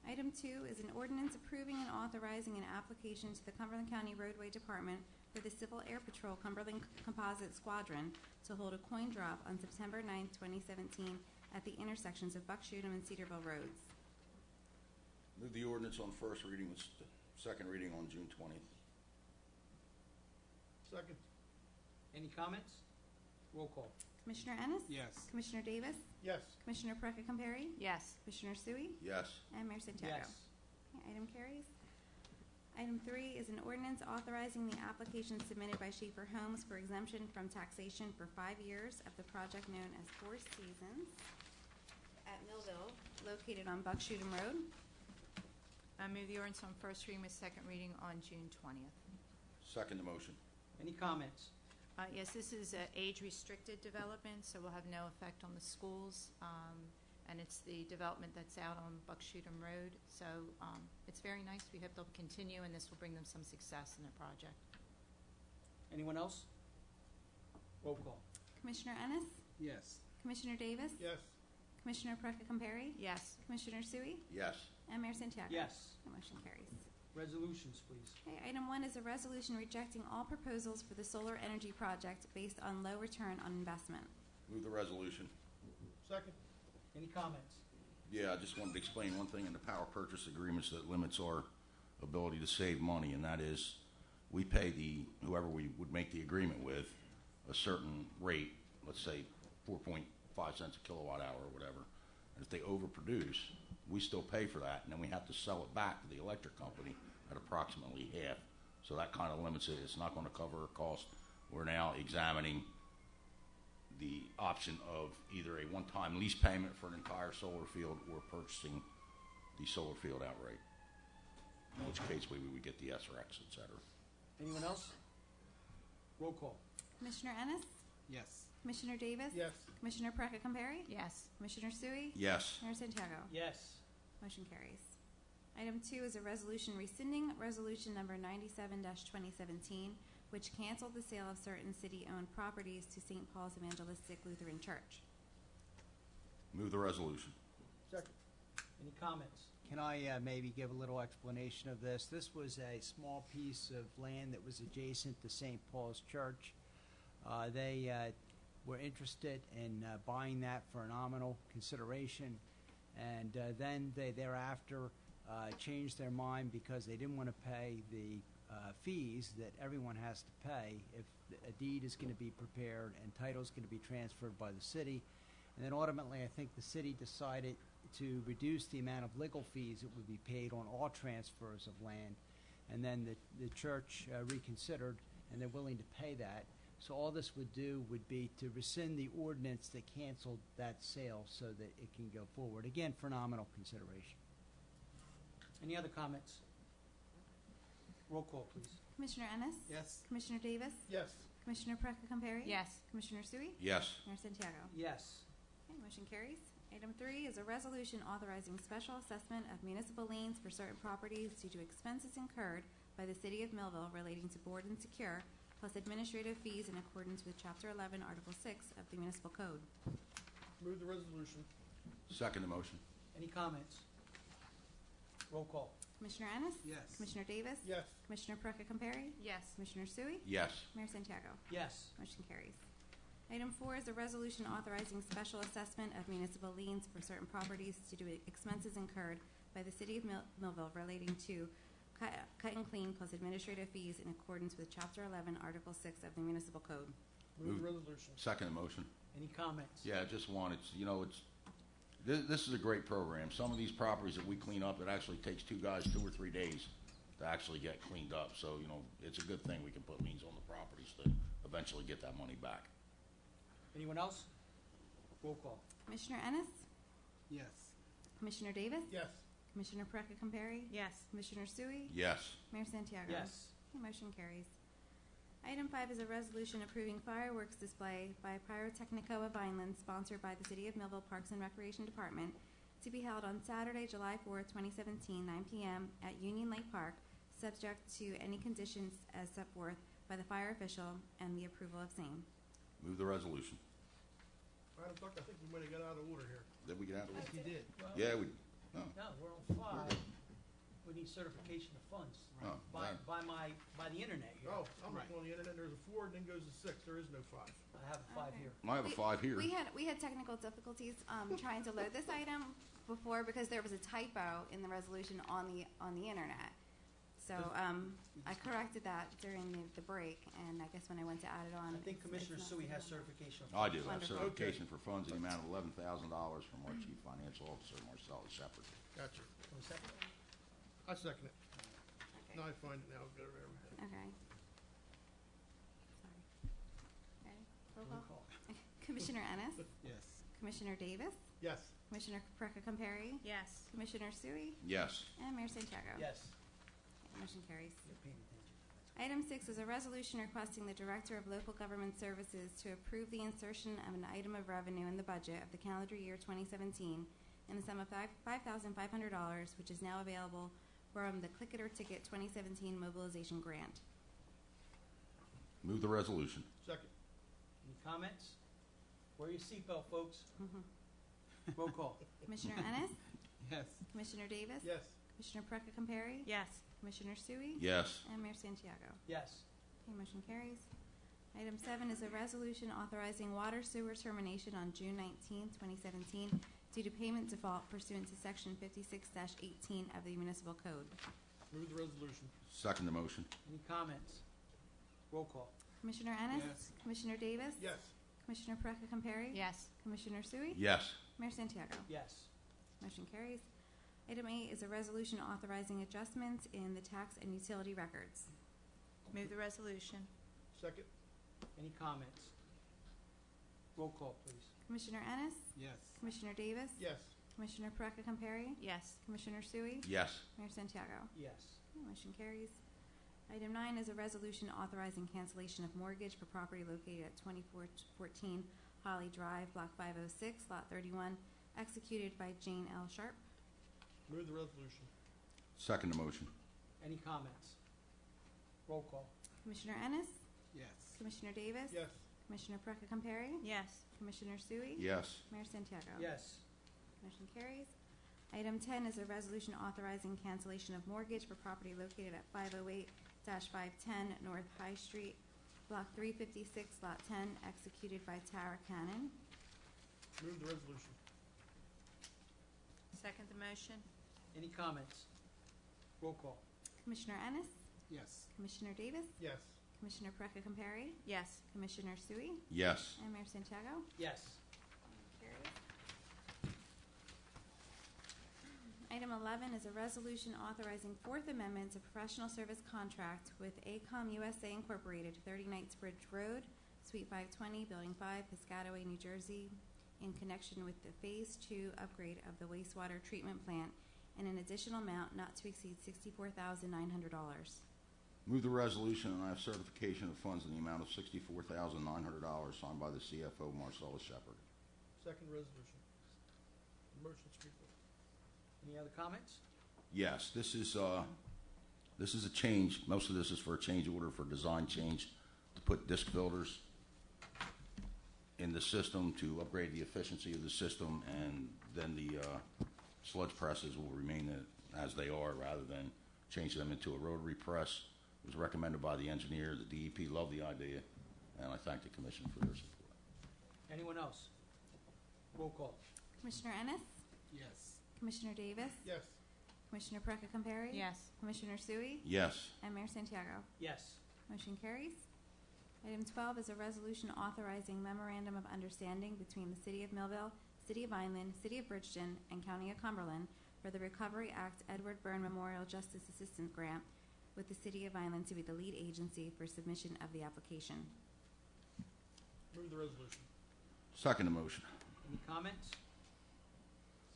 Item 2 is an ordinance approving and authorizing an application to the Cumberland County Roadway Department for the Civil Air Patrol Cumberland Composite Squadron to hold a coin drop on September 9th, 2017 at the intersections of Buckshootum and Cedarville Roads. Move the ordinance on first reading with second reading on June 20th. Second. Any comments? Roll call. Commissioner Ennis? Yes. Commissioner Davis? Yes. Commissioner Perka-Compare? Yes. Commissioner Sui? Yes. And Mayor Santiago? Yes. Okay, item carries. Item 3 is an ordinance authorizing the application submitted by Schaefer Homes for exemption from taxation for 5 years of the project known as Four Seasons at Millville, located on Buckshootum Road. I move the ordinance on first reading with second reading on June 20th. Second the motion. Any comments? Yes, this is age-restricted development, so will have no effect on the schools. And it's the development that's out on Buckshootum Road. So it's very nice. We hope they'll continue, and this will bring them some success in their project. Anyone else? Roll call. Commissioner Ennis? Yes. Commissioner Davis? Yes. Commissioner Perka-Compare? Yes. Commissioner Sui? Yes. And Mayor Santiago? Yes. The motion carries. Resolutions, please. Okay, item 1 is a resolution rejecting all proposals for the solar energy project based on low return on investment. Move the resolution. Second. Any comments? Yeah, I just wanted to explain one thing in the power purchase agreements that limits our ability to save money, and that is we pay whoever we would make the agreement with a certain rate, let's say 4.5 cents a kilowatt hour or whatever. And if they overproduce, we still pay for that, and then we have to sell it back to the electric company at approximately half. So that kind of limits it. It's not going to cover our cost. We're now examining the option of either a one-time lease payment for an entire solar field or purchasing the solar field outright, in which case we would get the SRX, et cetera. Anyone else? Roll call. Commissioner Ennis? Yes. Commissioner Davis? Yes. Commissioner Perka-Compare? Yes. Commissioner Sui? Yes. Mayor Santiago? Yes. Motion carries. Item 2 is a resolution rescinding resolution number 97-2017, which canceled the sale of certain city-owned properties to St. Paul's Evangelistic Lutheran Church. Move the resolution. Second. Any comments? Can I maybe give a little explanation of this? This was a small piece of land that was adjacent to St. Paul's Church. They were interested in buying that for a nominal consideration, and then they thereafter changed their mind because they didn't want to pay the fees that everyone has to pay if a deed is going to be prepared and title is going to be transferred by the city. And then ultimately, I think the city decided to reduce the amount of legal fees that would be paid on all transfers of land. And then the church reconsidered, and they're willing to pay that. So all this would do would be to rescind the ordinance that canceled that sale so that it can go forward. Again, for nominal consideration. Any other comments? Roll call, please. Commissioner Ennis? Yes. Commissioner Davis? Yes. Commissioner Perka-Compare? Yes. Commissioner Sui? Yes. Mayor Santiago? Yes. Okay, motion carries. Item 3 is a resolution authorizing special assessment of municipal liens for certain properties due to expenses incurred by the City of Millville relating to board and secure, plus administrative fees in accordance with Chapter 11, Article 6 of the Municipal Code. Move the resolution. Second the motion. Any comments? Roll call. Commissioner Ennis? Yes. Commissioner Davis? Yes. Commissioner Perka-Compare? Yes. Commissioner Sui? Yes. Mayor Santiago? Yes. Motion carries. Item 4 is a resolution authorizing special assessment of municipal liens for certain properties due to expenses incurred by the City of Millville relating to cut and clean plus administrative fees in accordance with Chapter 11, Article 6 of the Municipal Code. Move the resolution. Second the motion. Any comments? Yeah, just one. This is a great program. Some of these properties that we clean up, it actually takes 2 guys 2 or 3 days to actually get cleaned up. So, you know, it's a good thing we can put liens on the properties to eventually get that money back. Anyone else? Roll call. Commissioner Ennis? Yes. Commissioner Davis? Yes. Commissioner Perecca Compari? Yes. Commissioner Sui? Yes. Mayor Santiago? Yes. Okay, motion carries. Item 5 is a resolution approving fireworks display by Pyrotechnica of Vineland, sponsored by the City of Millville Parks and Recreation Department, to be held on Saturday, July 4th, 2017, 9 p.m. at Union Lake Park, subject to any conditions as set forth by the fire official and the approval of same. Move the resolution. Madam Clerk, I think we might have got out of order here. Did we get out of Yes, it? you did. Yeah, we, no. No, we're on 5. We need certification of funds Oh, by right. the internet here. Oh, I'm Right. looking on the internet, there's a 4 and then goes to 6, there is no 5. I have a 5 Okay. here. I have a 5 here. We had technical difficulties trying to load this item before because there was a typo in the resolution on the internet. So I corrected that during the break, and I guess when I went to add it on, I think it's Commissioner not Sui saying has that. certification of I funds. do have Wonderful. certification for funds in the amount of $11,000 from our Chief Financial Officer, Marcella Shepard. Gotcha. One second. I second it. Okay. Now I find it now, I'll get it everything. Okay. Sorry. Ready? Roll Roll call. call. Commissioner Ennis? Yes. Commissioner Davis? Yes. Commissioner Perecca Compari? Yes. Commissioner Sui? Yes. And Mayor Santiago? Yes. Motion carries. You're paying attention. Item 6 is a resolution requesting the Director of Local Government Services to approve the insertion of an item of revenue in the budget of the calendar year 2017 in the sum of $5,500, which is now available from the Click It or Ticket 2017 Mobilization Grant. Move the resolution. Second. Any comments? Wear your seatbelt, folks. Roll call. Commissioner Ennis? Yes. Commissioner Davis? Yes. Commissioner Perecca Compari? Yes. Commissioner Sui? Yes. And Mayor Santiago? Yes. Okay, motion carries. Item 7 is a resolution authorizing water sewer termination on June 19, 2017, due to payment default pursuant to Section 56-18 of the Municipal Code. Move the resolution. Second the motion. Any comments? Roll call. Commissioner Ennis? Yes. Commissioner Davis? Yes. Commissioner Perecca Compari? Yes. Commissioner Sui? Yes. Mayor Santiago? Yes. Motion carries. Item 8 is a resolution authorizing adjustments in the tax and utility records. Move the resolution. Second. Any comments? Roll call, please. Commissioner Ennis? Yes. Commissioner Davis? Yes. Commissioner Perecca Compari? Yes. Commissioner Sui? Yes. Mayor Santiago? Yes. Motion carries. Item 9 is a resolution authorizing cancellation of mortgage for property located at 2414 Holly Drive, Block 506, Lot 31, executed by Jane L. Sharp. Move the resolution. Second the motion. Any comments? Roll call. Commissioner Ennis? Yes. Commissioner Davis? Yes. Commissioner Perecca Compari? Yes. Commissioner Sui? Yes. Mayor Santiago? Yes. Motion carries. Item 10 is a resolution authorizing cancellation of mortgage for property located at 508-510 North High Street, Block 356, Lot 10, executed by Tara Cannon. Move the resolution. Second the motion. Any comments? Roll call. Commissioner Ennis? Yes. Commissioner Davis? Yes. Commissioner Perecca Compari? Yes. Commissioner Sui? Yes. And Mayor Santiago? Yes. Carries. Item 11 is a resolution authorizing Fourth Amendment to professional service contract with ACOM USA Incorporated, 30 Knightsbridge Road, Suite 520, Building 5, Piscataway, New Jersey, in connection with the Phase 2 upgrade of the wastewater treatment plant and an additional amount not to exceed $64,900. Move the resolution, and I have certification of funds in the amount of $64,900 signed by the CFO, Marcella Shepard. Second resolution. Motion speaker. Any other comments? Yes, this is a change. Most of this is for a change order for design change to put disc filters in the system to upgrade the efficiency of the system, and then the sludge presses will remain as they are rather than change them into a rotary press. It was recommended by the engineer. The DEP loved the idea, and I thank the commission for their support. Anyone else? Roll call. Commissioner Ennis? Yes. Commissioner Davis? Yes. Commissioner Perecca Compari? Yes. Commissioner Sui? Yes. And Mayor Santiago? Yes. Motion carries. Item 12 is a resolution authorizing memorandum of understanding between the City of Millville, City of Vineland, City of Bridgeton, and County of Cumberland for the Recovery Act Edward Byrne Memorial Justice Assistance Grant with the City of Vineland to be the lead agency for submission of the application. Move the resolution. Second the motion. Any comments?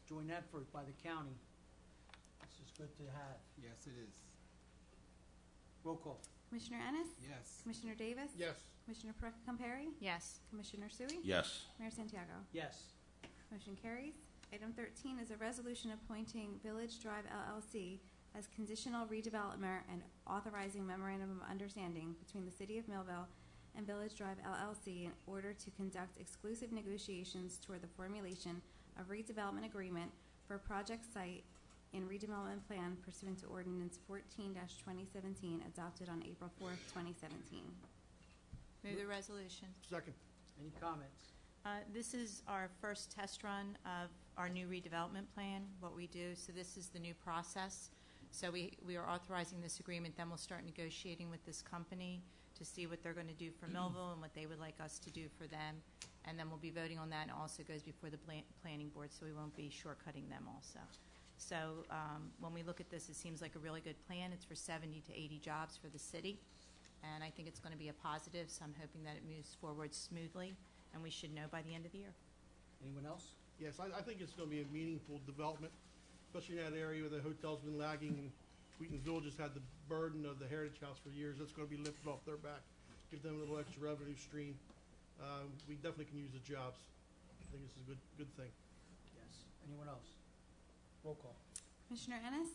Joint effort by the county. This is good to have. Yes, it is. Roll call. Commissioner Ennis? Yes. Commissioner Davis? Yes. Commissioner Perricka-Compare? Yes. Commissioner Sui? Yes. Mayor Santiago? Yes. Motion carries. Item 13 is a resolution appointing Village Drive LLC as conditional redevelopment and authorizing memorandum of understanding between the City of Millville and Village Drive LLC in order to conduct exclusive negotiations toward the formulation of redevelopment agreement for project site and redevelopment plan pursuant to Ordinance 14-2017 adopted on April 4th, 2017. Move the resolution. Second. Any comments? This is our first test run of our new redevelopment plan, what we do. So this is the new process. So we are authorizing this agreement, then we'll start negotiating with this company to see what they're going to do for Millville and what they would like us to do for them. And then we'll be voting on that, and it also goes before the planning board, so we won't be shortcutting them also. So when we look at this, it seems like a really good plan. It's for 70 to 80 jobs for the city, and I think it's going to be a positive, so I'm hoping that it moves forward smoothly, and we should know by the end of the year. Anyone else? Yes, I think it's going to be a meaningful development, especially in that area where the hotel's been lagging and Wheaton Village has had the burden of the Heritage House for years. That's going to be lifted off their back, give them a little extra revenue stream. We definitely can use the jobs. I think this is a good thing. Yes. Anyone else? Roll call. Commissioner Ennis?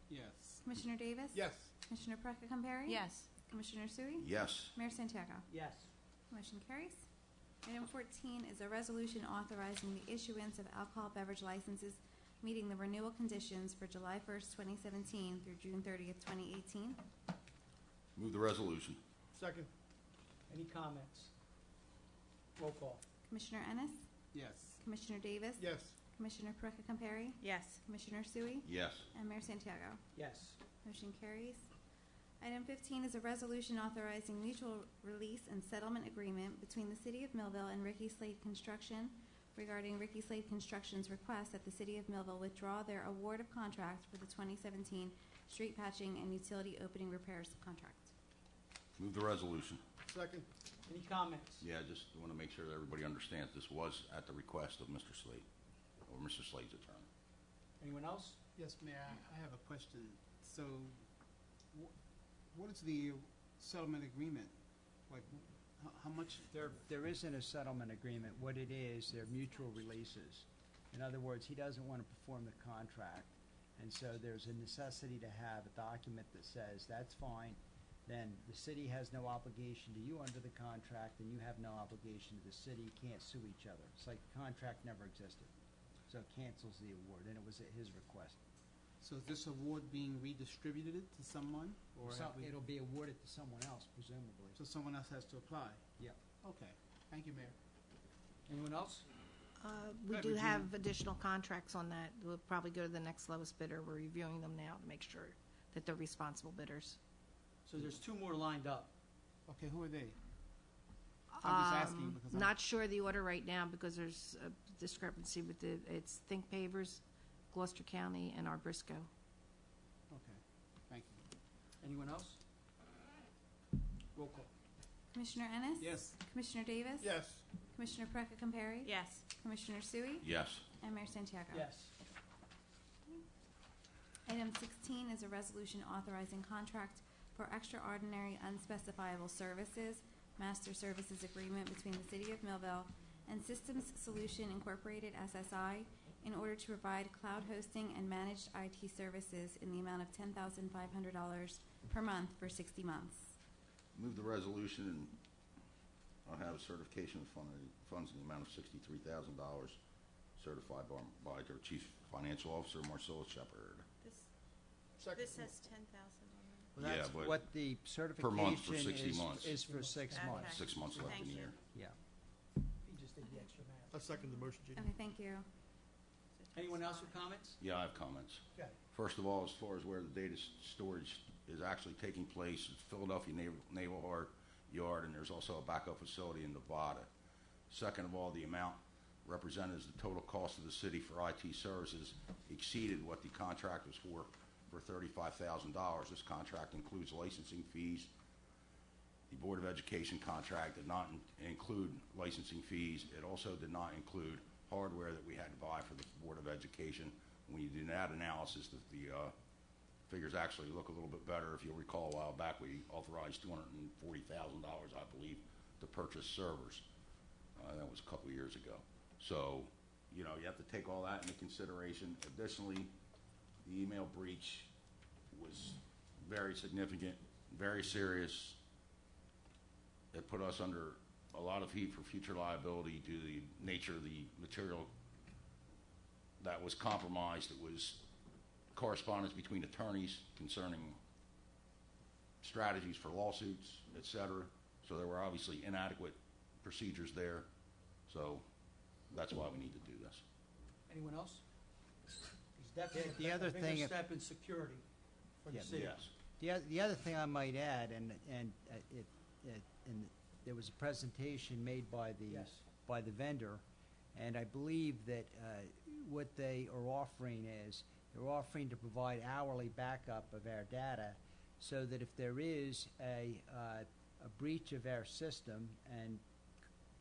Yes. Commissioner Davis? Yes. Commissioner Perricka-Compare? Yes. Commissioner Sui? Yes. Mayor Santiago? Yes. Motion carries. Item 14 is a resolution authorizing the issuance of alcohol beverage licenses meeting the renewal conditions for July 1st, 2017 through June 30th, 2018. Move the resolution. Second. Any comments? Roll call. Commissioner Ennis? Yes. Commissioner Davis? Yes. Commissioner Perricka-Compare? Yes. Commissioner Sui? Yes. And Mayor Santiago? Yes. Motion carries. Item 15 is a resolution authorizing mutual release and settlement agreement between the City of Millville and Ricky Slade Construction regarding Ricky Slade Construction's request that the City of Millville withdraw their award of contract for the 2017 street patching and utility opening repairs contract. Move the resolution. Second. Any comments? Yeah, I just want to make sure that everybody understands this was at the request of Mr. Slade, or Mr. Slade's attorney. Anyone else? Yes, Mayor, I have a question. So, what is the settlement agreement? Like, how much? There isn't a settlement agreement. What it is, they're mutual releases. In other words, he doesn't want to perform the contract, and so there's a necessity to have a document that says that's fine. Then the city has no obligation to you under the contract, and you have no obligation to the city. You can't sue each other. It's like the contract never existed. So it cancels the award, and it was at his request. So is this award being redistributed to someone, or It'll be awarded to someone else, presumably. so someone else has to apply? Yep. Okay. Thank you, Mayor. Anyone else? We Right, do Regina. have additional contracts on that. We'll probably go to the next lowest bidder. We're reviewing them now to make sure that they're responsible bidders. So there's two more lined up. Okay, who are they? I'm just asking because Not sure the order right now because there's a discrepancy with it's Think Pavers, Gloucester County, and Arbrisco. Okay, thank you. Anyone else? Roll call. Commissioner Ennis? Yes. Commissioner Davis? Yes. Commissioner Perricka-Compare? Yes. Commissioner Sui? Yes. And Mayor Santiago? Yes. Item 16 is a resolution authorizing contract for extraordinary unspecifiable services, master services agreement between the City of Millville and Systems Solution Incorporated, SSI, in order to provide cloud hosting and managed IT services in the amount of $10,500 per month for 60 months. Move the resolution, and I'll have certification of funds in the amount of $63,000 certified by their Chief Financial Officer, Marcella Shepard. Second. This says 10,000 on there. Well, Yeah, that's but what the certification month for 60 months. is for 6 Okay. months. 6 months left in Thank the you. year. Yeah. He just did the extra math. I second the motion, Gene. Okay, thank you. Anyone else with comments? Yeah, I have comments. Okay. First of all, as far as where the data storage is actually taking place, it's Philadelphia Naval Yard, and there's also a backup facility in Nevada. Second of all, the amount represented as the total cost of the city for IT services exceeded what the contract was for for $35,000. This contract includes licensing fees. The Board of Education contract did not include licensing fees. It also did not include hardware that we had to buy for the Board of Education. When you do that analysis, the figures actually look a little bit better. If you'll recall, a while back, we authorized $240,000, I believe, to purchase servers. That was a couple of years ago. So, you know, you have to take all that into consideration. Additionally, the email breach was very significant, very serious. It put us under a lot of heat for future liability due to the nature of the material that was compromised. It was correspondence between attorneys concerning strategies for lawsuits, et cetera. So there were obviously inadequate procedures there. So that's why we need to do this. Anyone else? It's definitely The other a thing, bigger if- step in security for the Yeah, city. Yes. The other thing I might add, and there was a presentation made by the vendor, and I believe that what they are offering is they're offering to provide hourly backup of our data, so that if there is a breach of our system, and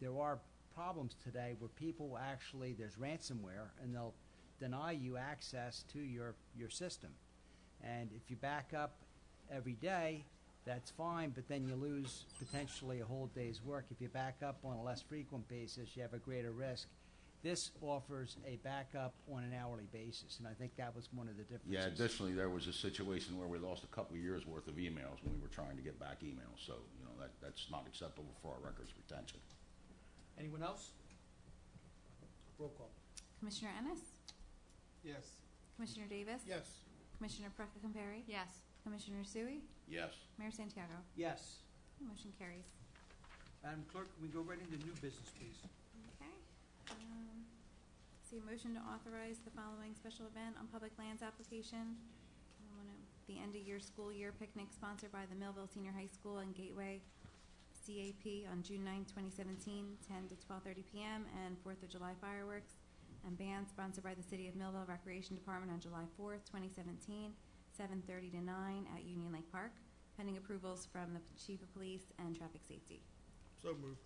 there are problems today where people actually, there's ransomware, and they'll deny you access to your system. And if you back up every day, that's fine, but then you lose potentially a whole day's work. If you back up on a less frequent basis, you have a greater risk. This offers a backup on an hourly basis, and I think that was one of the differences. Yeah, additionally, there was a situation where we lost a couple of years' worth of emails when we were trying to get back emails. So, you know, that's not acceptable for our records retention. Anyone else? Roll call. Commissioner Ennis? Yes. Commissioner Davis? Yes. Commissioner Petracca Compari? Yes. Commissioner Sui? Yes. Mayor Santiago? Yes. Motion carries. Madam Clerk, can we go right into new business, please? Okay. See a motion to authorize the following special event on public lands application. The end-of-year school year picnic sponsored by the Millville Senior High School and Gateway CAP on June 9, 2017, 10 to 12:30 p.m., and 4th of July fireworks and band sponsored by the City of Millville Recreation Department on July 4th, 2017, 7:30 to 9 at Union Lake Park, pending approvals from the Chief of Police and Traffic Safety. So moved.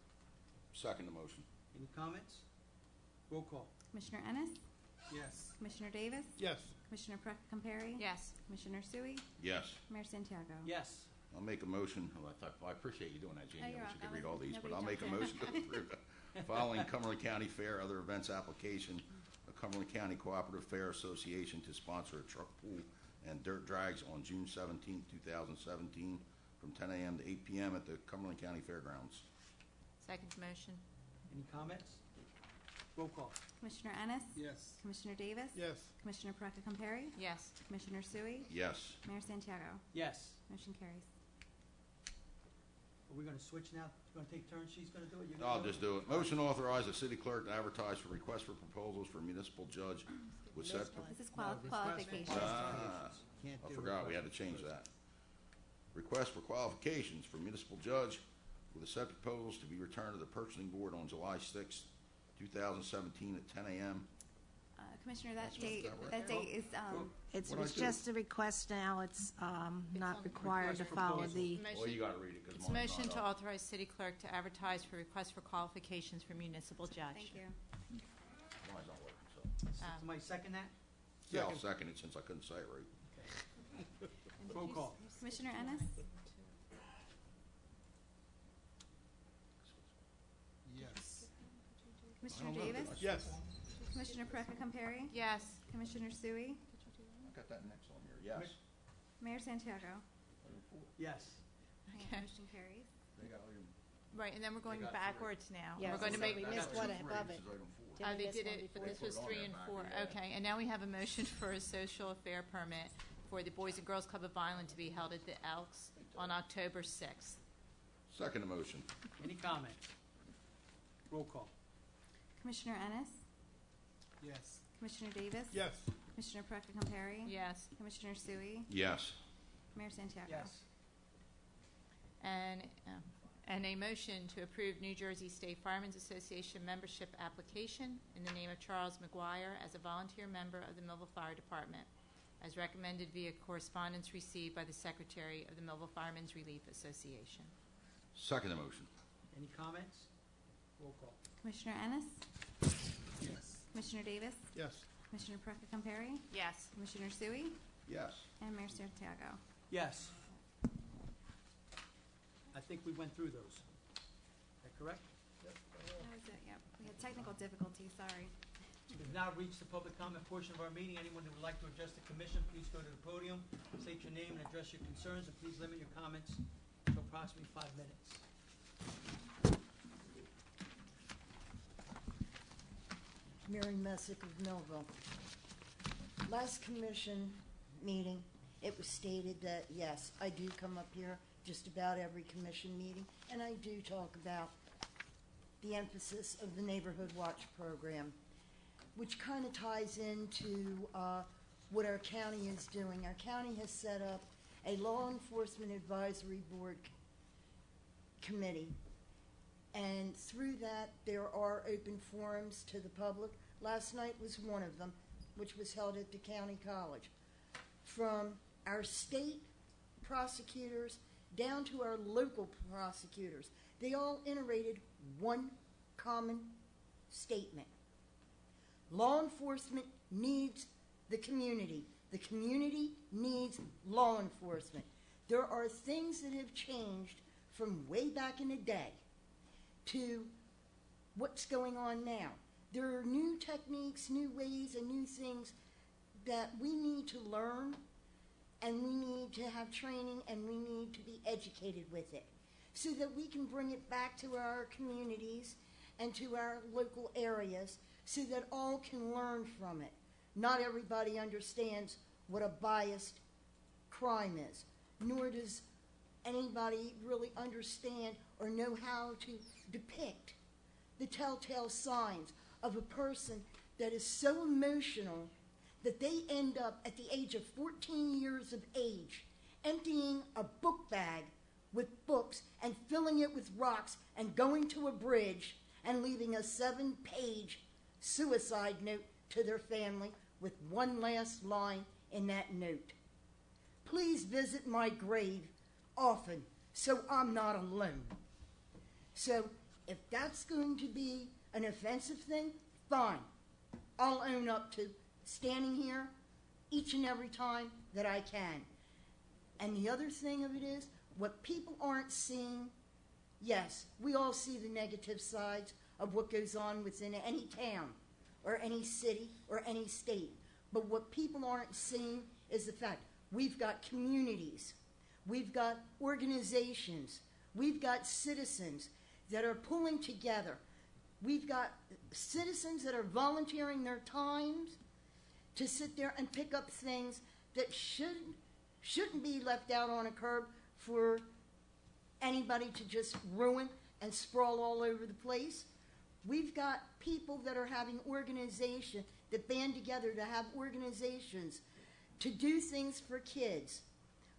Second the motion. Any comments? Roll call. Commissioner Ennis? Yes. Commissioner Davis? Yes. Commissioner Petracca Compari? Yes. Commissioner Sui? Yes. Mayor Santiago? Yes. I'll make a motion. Well, I appreciate you doing that, Jamie. Oh, you're I wish I could welcome. read all these, but Nobody I'll make a jumped motion to approve the following Cumberland County Fair other events application. A Cumberland County Cooperative Fair Association to sponsor a truck pool and dirt drags on June 17, 2017, from 10 a.m. to 8 p.m. at the Cumberland County Fairgrounds. Second motion. Any comments? Roll call. Commissioner Ennis? Yes. Commissioner Davis? Yes. Commissioner Petracca Compari? Yes. Commissioner Sui? Yes. Mayor Santiago? Yes. Motion carries. Are we gonna switch now? You gonna take turns? She's gonna do it? You're I'll gonna just do it. Motion to authorize the city clerk to advertise for requests for proposals for municipal judge with set. This is No, this qualifications. Can't I do forgot, we had to change that. Request for qualifications for municipal judge with a set proposals to be returned to the purchasing board on July 6, 2017 at 10 a.m. Commissioner, that That's date, what that date is, It's What'd I do? just a request now. It's not required to request for follow proposals. the. Well, you gotta read it, It's because a mine's motion to not up. authorize city clerk to advertise for requests for qualifications for municipal judge. thank you. Mine's not working, so. Somebody second that? Yeah, I'll second it since I couldn't say it right. Roll call. Commissioner Ennis? Yes. Commissioner I don't know, Davis? did I- Yes. Commissioner Petracca Compari? Yes. Commissioner Sui? I got that next on here, yes. Mayor Santiago? Yes. Okay. Motion carries. They got item- Right, and then we're going They got three. backwards now. Yeah, We're going to so make. we That's missed item one three, above this it. is item 4. Did we They miss did one it, but before? this was Put it on 3 there and back, 4. yeah. Okay, and now we have a motion for a social affair permit for the Boys and Girls Club of Violin to be held at the Elks on October 6th. Second the motion. Any comments? Roll call. Commissioner Ennis? Yes. Commissioner Davis? Yes. Commissioner Petracca Compari? Yes. Commissioner Sui? Yes. Mayor Santiago? Yes. And a motion to approve New Jersey State Firemen's Association membership application in the name of Charles McGuire as a volunteer member of the Millville Fire Department, as recommended via correspondence received by the Secretary of the Millville Firemen's Relief Association. Second the motion. Any comments? Roll call. Commissioner Ennis? Yes. Commissioner Davis? Yes. Commissioner Perka-Compare? Yes. Commissioner Sui? Yes. And Mayor Santiago. Yes. I think we went through those. Is that correct? That was it, yep. We had technical difficulties, sorry. We've now reached the public comment portion of our meeting. Anyone who would like to address the commission, please go to the podium, state your name and address your concerns, and please limit your comments to approximately 5 minutes. Mary Messick of Millville. Last commission meeting, it was stated that, yes, I do come up here just about every commission meeting, and I do talk about the emphasis of the Neighborhood Watch program, which kind of ties into what our county is doing. Our county has set up a law enforcement advisory board committee, and through that there are open forums to the public. Last night was one of them, which was held at the county college. From our state prosecutors down to our local prosecutors, they all iterated one common statement. Law enforcement needs the community. The community needs law enforcement. There are things that have changed from way back in the day to what's going on now. There are new techniques, new ways, and new things that we need to learn, and we need to have training, and we need to be educated with it so that we can bring it back to our communities and to our local areas so that all can learn from it. Not everybody understands what a biased crime is, nor does anybody really understand or know how to depict the telltale signs of a person that is so emotional that they end up at the age of 14 years of age emptying a book bag with books and filling it with rocks and going to a bridge and leaving a 7-page suicide note to their family with one last line in that note. Please visit my grave often so I'm not alone. So if that's going to be an offensive thing, fine. I'll own up to standing here each and every time that I can. And the other thing of it is, what people aren't seeing, yes, we all see the negative sides of what goes on within any town or any city or any state. But what people aren't seeing is the fact we've got communities, we've got organizations, we've got citizens that are pulling together. We've got citizens that are volunteering their times to sit there and pick up things that shouldn't be left out on a curb for anybody to just ruin and sprawl all over the place. We've got people that are having organizations that band together to have organizations to do things for kids,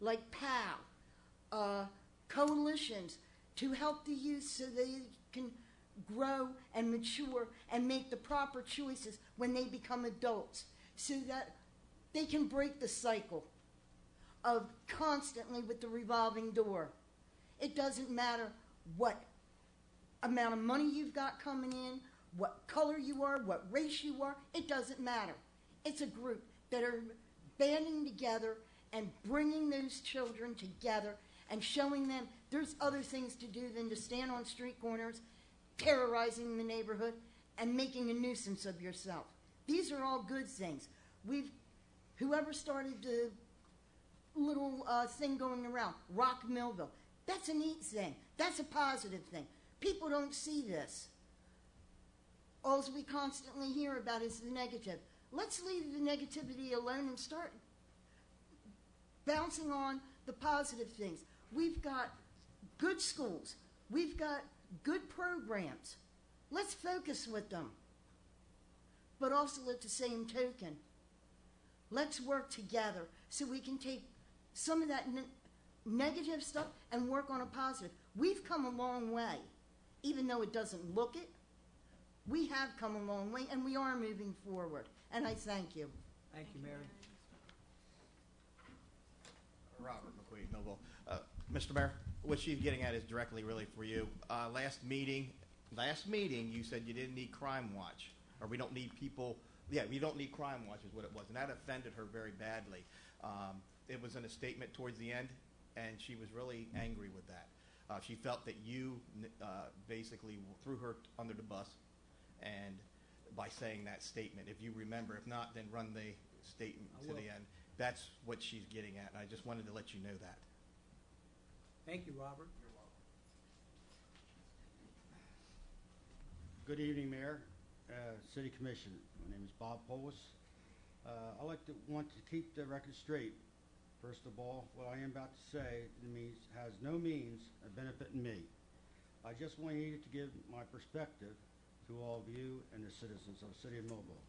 like POW, coalitions to help the youth so they can grow and mature and make the proper choices when they become adults, so that they can break the cycle of constantly with the revolving door. It doesn't matter what amount of money you've got coming in, what color you are, what race you are, it doesn't matter. It's a group that are banding together and bringing those children together and showing them there's other things to do than to stand on street corners terrorizing the neighborhood and making a nuisance of yourself. These are all good things. Whoever started the little thing going around, Rock Millville, that's a neat thing. That's a positive thing. People don't see this. All we constantly hear about is the negative. Let's leave the negativity alone and start bouncing on the positive things. We've got good schools. We've got good programs. Let's focus with them. But also at the same token, let's work together so we can take some of that negative stuff and work on a positive. We've come a long way. Even though it doesn't look it, we have come a long way and we are moving forward. And I thank you. Thank you, Mary. Robert McQueen, Millville. Mr. Mayor, what she's getting at is directly really for you. Last meeting, you said you didn't need Crime Watch, or we don't need people. Yeah, we don't need Crime Watch is what it was, and that offended her very badly. It was in a statement towards the end, and she was really angry with that. She felt that you basically threw her under the bus, and by saying that statement, if you remember, if not, then run the statement to the end. That's what she's getting at, and I just wanted to let you know that. Thank you, Robert. You're welcome. Good evening, Mayor, City Commission. My name is Bob Polis. I want to keep the record straight. First of all, what I am about to say has no means of benefiting me. I just needed to give my perspective to all of you and the citizens of the City of Millville.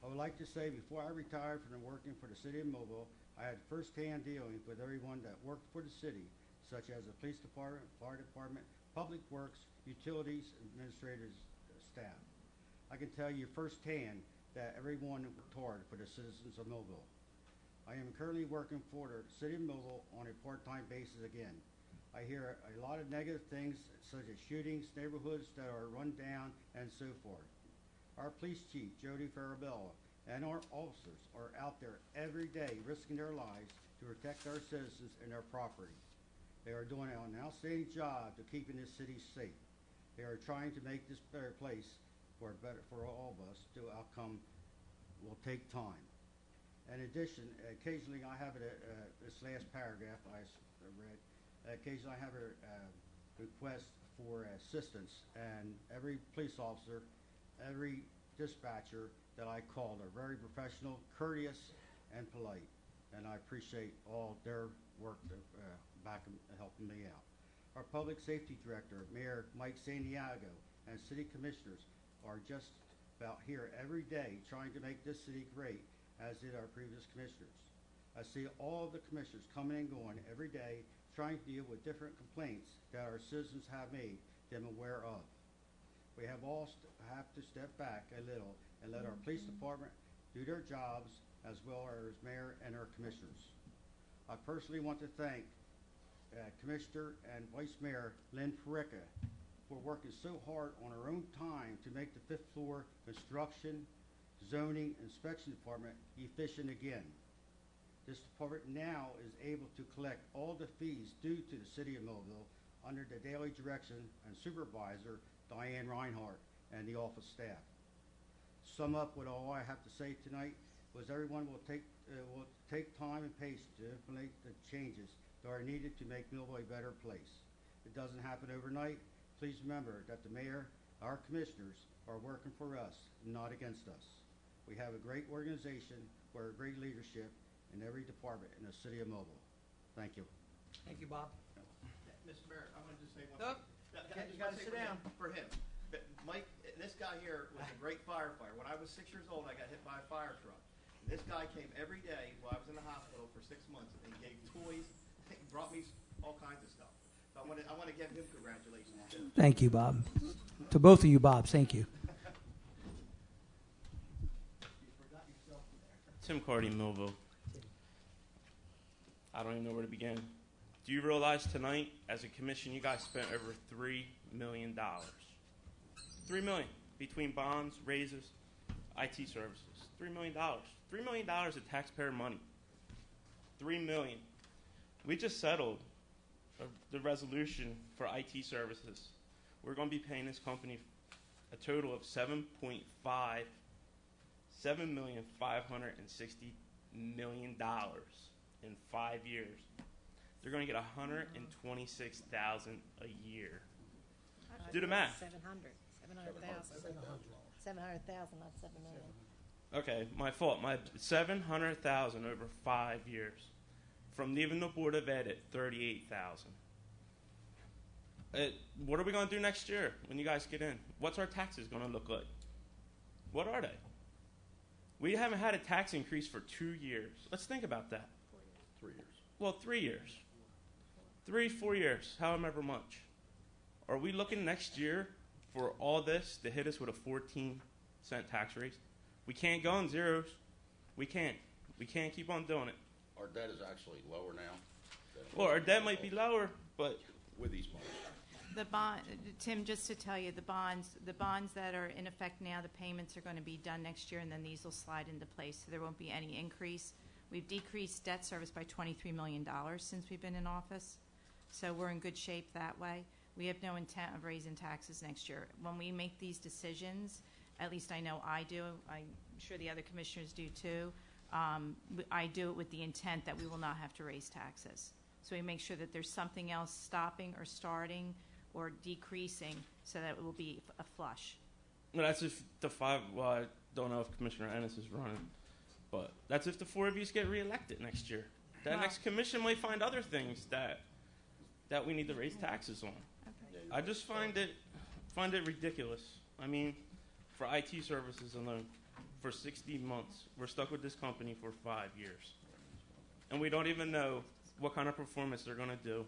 I would like to say before I retired from working for the City of Millville, I had first-hand dealings with everyone that worked for the city, such as the police department, fire department, public works, utilities, administrators, staff. I can tell you firsthand that everyone worked hard for the citizens of Millville. I am currently working for the City of Millville on a part-time basis again. I hear a lot of negative things such as shootings, neighborhoods that are run down, and so forth. Our police chief, Jody Farabella, and our officers are out there every day risking their lives to protect our citizens and their property. They are doing an outstanding job to keeping this city safe. They are trying to make this better place for all of us. The outcome will take time. In addition, occasionally I have this last paragraph I read. Occasionally I have a request for assistance, and every police officer, every dispatcher that I called are very professional, courteous, and polite, and I appreciate all their work back and helping me out. Our public safety director, Mayor Mike Santiago, and city commissioners are just about here every day trying to make this city great, as did our previous commissioners. I see all of the commissioners coming and going every day trying to deal with different complaints that our citizens have made them aware of. We have to step back a little and let our police department do their jobs as well as mayor and our commissioners. I personally want to thank Commissioner and Vice Mayor Lynn Perica for working so hard on her own time to make the 5th floor construction, zoning, inspection department efficient again. This department now is able to collect all the fees due to the City of Millville under the daily direction and supervisor Diane Reinhardt and the office staff. Sum up what all I have to say tonight was everyone will take time and patience to implement the changes that are needed to make Millville a better place. It doesn't happen overnight. Please remember that the mayor, our commissioners, are working for us, not against us. We have a great organization with great leadership in every department in the City of Millville. Thank you. Thank you, Bob. Mr. Mayor, I want to just say one Nope. thing. You gotta sit down. For him. But Mike, this guy here was a great firefighter. When I was 6 years old, I got hit by a fire truck. This guy came every day while I was in the hospital for 6 months and gave toys, brought me all kinds of stuff. So I want to give him congratulations too. Thank you, Bob. To both of you, Bob, thank you. Tim Cardy, Millville. I don't even know where to begin. Do you realize tonight, as a commission, you guys spent over $3 million? $3 million between bonds, raises, IT services. $3 million. $3 million of taxpayer money. $3 million. We just settled the resolution for IT services. We're going to be paying this company a total of $7.560 million in 5 years. They're going to get $126,000 a year. Do the math. 700,000, not 7 million. Okay, my fault. My $700,000 over 5 years. From leaving the Board of Ed at $38,000. What are we going to do next year when you guys get in? What's our taxes going to look like? What are they? We haven't had a tax increase for 2 years. Let's think about that. 3 years. Well, 3 years. 4 years, however much. Are we looking next year for all this to hit us with a 14-cent tax raise? We can't go on zeros. We can't. We can't keep on doing it. Our debt is actually lower now Well, our debt might be lower, but with these bonds. The bond, Tim, just to tell you, the bonds that are in effect now, the payments are going to be done next year, and then these will slide into place, so there won't be any increase. We've decreased debt service by $23 million since we've been in office, so we're in good shape that way. We have no intent of raising taxes next year. When we make these decisions, at least I know I do, I'm sure the other commissioners do too, I do it with the intent that we will not have to raise taxes. So we make sure that there's something else stopping or starting or decreasing so that it will be a flush. no, that's if the five. Well, I don't know if Commissioner Ennis is running, but that's if the four of you get reelected next year. That next commission might find other things that we need to raise taxes on. I just find it ridiculous. I mean, for IT services alone, for 60 months, we're stuck with this company for 5 years, and we don't even know what kind of performance they're going to do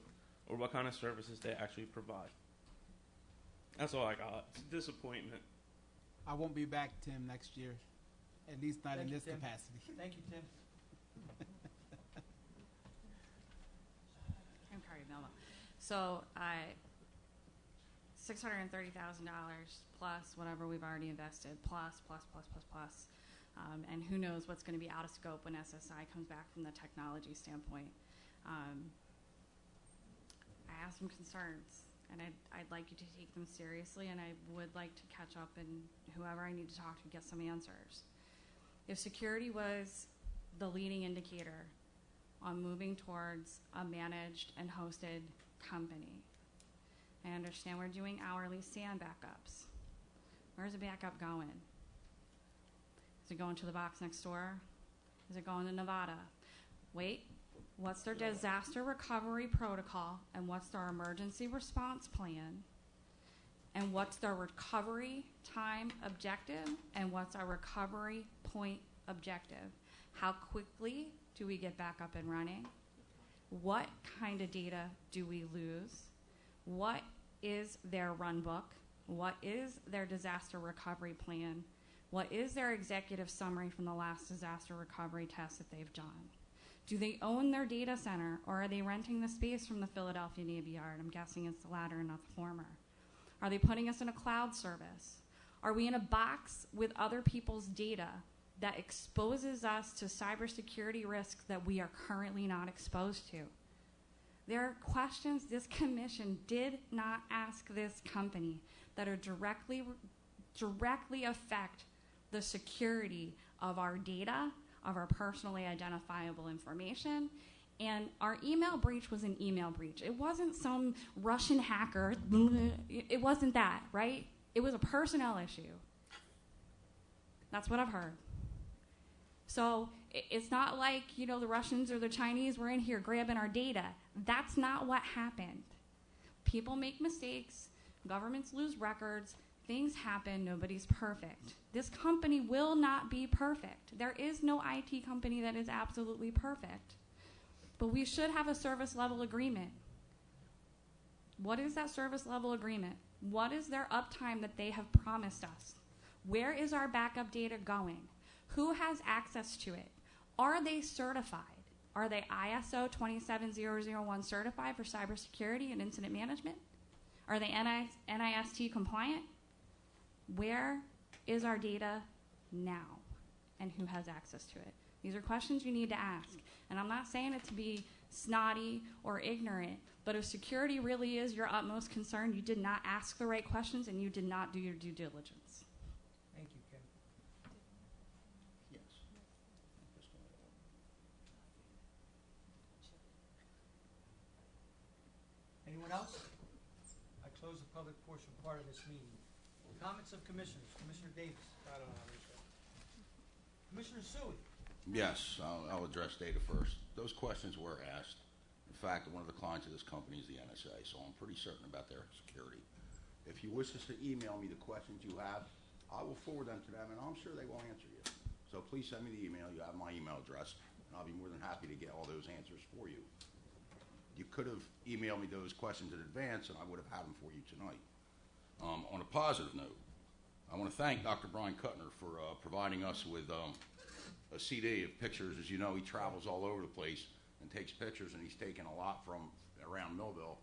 or what kind of services they actually provide. That's all I got. It's a disappointment. I won't be back, Tim, next year, at least not Thank in you, this Tim. capacity. Thank you, Tim. I'm Carrie Melba. So $630,000 plus whatever we've already invested, plus. And who knows what's going to be out of scope when SSI comes back from the technology standpoint. I have some concerns, and I'd like you to take them seriously, and I would like to catch up and whoever I need to talk to get some answers. If security was the leading indicator on moving towards a managed and hosted company, I understand we're doing hourly SAN backups. Where's the backup going? Is it going to the box next door? Is it going to Nevada? Wait, what's their disaster recovery protocol, and what's their emergency response plan, and what's their recovery time objective, and what's our recovery point objective? How quickly do we get back up and running? What kind of data do we lose? What is their run book? What is their disaster recovery plan? What is their executive summary from the last disaster recovery test that they've done? Do they own their data center, or are they renting the space from the Philadelphia Navy Yard? I'm guessing it's the latter and not the former. Are they putting us in a cloud service? Are we in a box with other people's data that exposes us to cybersecurity risks that we are currently not exposed to? There are questions this commission did not ask this company that are directly affect the security of our data, of our personally identifiable information. And our email breach was an email breach. It wasn't some Russian hacker. It wasn't that, right? It was a personnel issue. That's what I've heard. So it's not like, the Russians or the Chinese were in here grabbing our data. That's not what happened. People make mistakes. Governments lose records. Things happen. Nobody's perfect. This company will not be perfect. There is no IT company that is absolutely perfect. But we should have a service level agreement. What is that service level agreement? What is their uptime that they have promised us? Where is our backup data going? Who has access to it? Are they certified? Are they ISO 27001 certified for cybersecurity and incident management? Are they NIST compliant? Where is our data now, and who has access to it? These are questions you need to ask. And I'm not saying it to be snotty or ignorant, but if security really is your utmost concern, you did not ask the right questions and you did not do your due diligence. Thank you, Kim. Yes. Anyone else? I close the public portion part of this meeting. Comments of commissioners. Commissioner Davis. I don't know. Commissioner Sui. Yes, I'll address data first. Those questions were asked. In fact, one of the clients of this company is the NSA, so I'm pretty certain about their security. If you wish us to email me the questions you have, I will forward them to them, and I'm sure they will answer you. So please send me the email. You have my email address, and I'll be more than happy to get all those answers for you. You could have emailed me those questions in advance, and I would have had them for you tonight. On a positive note, I want to thank Dr. Brian Kuttner for providing us with a CD of pictures. As you know, he travels all over the place and takes pictures, and he's taken a lot from around Millville,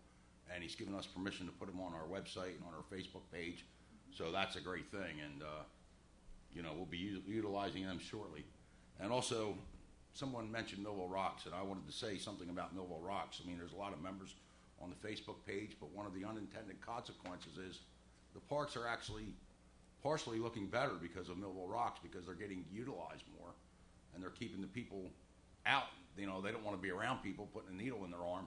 and he's given us permission to put them on our website and on our Facebook page. So that's a great thing, and we'll be utilizing them shortly. And also, someone mentioned Millville Rocks, and I wanted to say something about Millville Rocks. I mean, there's a lot of members on the Facebook page, but one of the unintended consequences is the parks are actually partially looking better because of Millville Rocks, because they're getting utilized more, and they're keeping the people out. They don't want to be around people putting a needle in their arm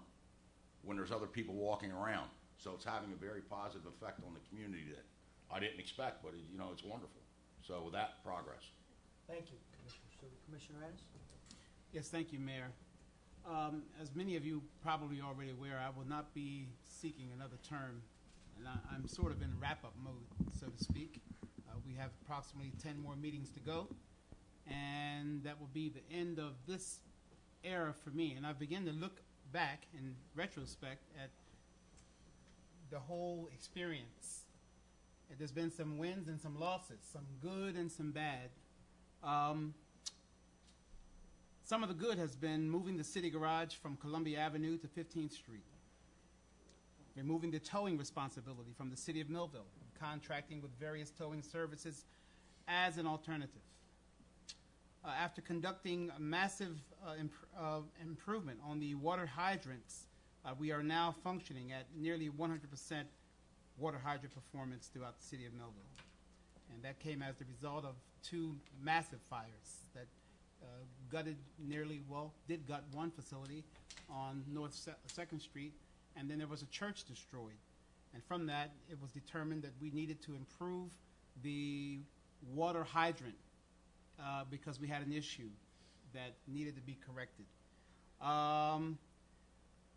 when there's other people walking around. So it's having a very positive effect on the community that I didn't expect, but it's wonderful. So with that, progress. Thank you, Commissioner. So, Commissioner Ennis? Yes, thank you, Mayor. As many of you probably already aware, I will not be seeking another term, and I'm sort of in wrap-up mode, so to speak. We have approximately 10 more meetings to go, and that will be the end of this era for me. And I begin to look back in retrospect at the whole experience. And there's been some wins and some losses, some good and some bad. Some of the good has been moving the city garage from Columbia Avenue to 15th Street, removing the towing responsibility from the city of Millville, contracting with various towing services as an alternative. After conducting a massive improvement on the water hydrants, we are now functioning at nearly 100% water hydrant performance throughout the city of Millville. And that came as the result of two massive fires that did gut one facility on North 2nd Street, and then there was a church destroyed. And from that, it was determined that we needed to improve the water hydrant because we had an issue that needed to be corrected. I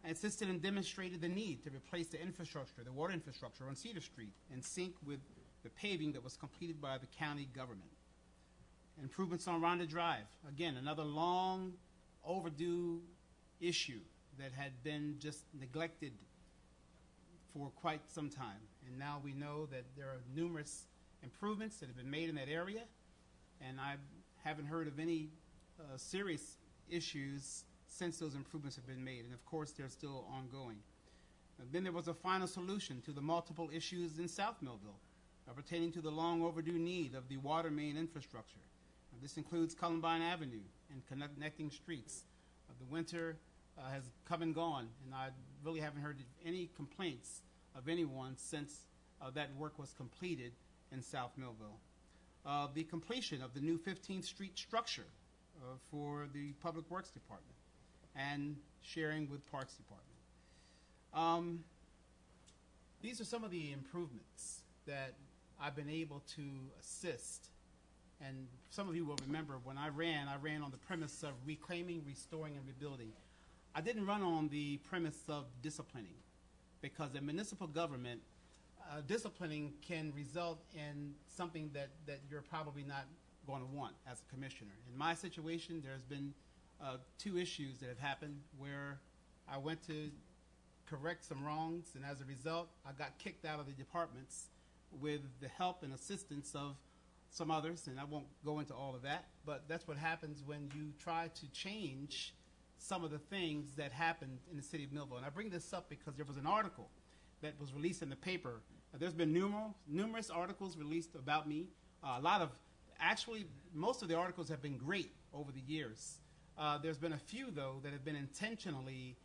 insisted and demonstrated the need to replace the infrastructure, the water infrastructure on Cedar Street, in sync with the paving that was completed by the county government. Improvements on Rhonda Drive, again, another long overdue issue that had been just neglected for quite some time. And now we know that there are numerous improvements that have been made in that area, and I haven't heard of any serious issues since those improvements have been made. And of course, they're still ongoing. Then there was a final solution to the multiple issues in South Millville pertaining to the long overdue need of the water main infrastructure. This includes Columbine Avenue and connecting streets. The winter has come and gone, and I really haven't heard any complaints of anyone since that work was completed in South Millville. The completion of the new 15th Street structure for the Public Works Department and sharing with Parks Department. These are some of the improvements that I've been able to assist. And some of you will remember when I ran on the premise of reclaiming, restoring, and rebuilding. I didn't run on the premise of disciplining, because in municipal government, disciplining can result in something that you're probably not going to want as a commissioner. In my situation, there's been two issues that have happened where I went to correct some wrongs, and as a result, I got kicked out of the departments with the help and assistance of some others, and I won't go into all of that, but that's what happens when you try to change some of the things that happened in the city of Millville. And I bring this up because there was an article that was released in the paper. There's been numerous articles released about me. Most of the articles have been great over the years. There's been a few, though, that have been intentionally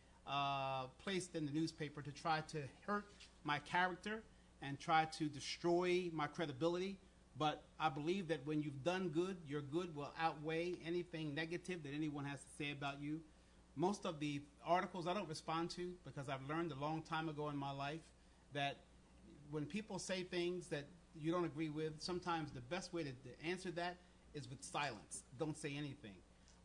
placed in the newspaper to try to hurt my character and try to destroy my credibility. But I believe that when you've done good, your good will outweigh anything negative that anyone has to say about you. Most of the articles I don't respond to, because I've learned a long time ago in my life that when people say things that you don't agree with, sometimes the best way to answer that is with silence. Don't say anything.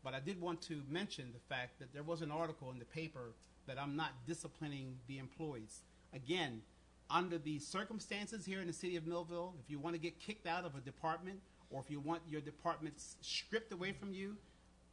But I did want to mention the fact that there was an article in the paper that I'm not disciplining the employees. Again, under the circumstances here in the city of Millville, if you want to get kicked out of a department, or if you want your department stripped away from you,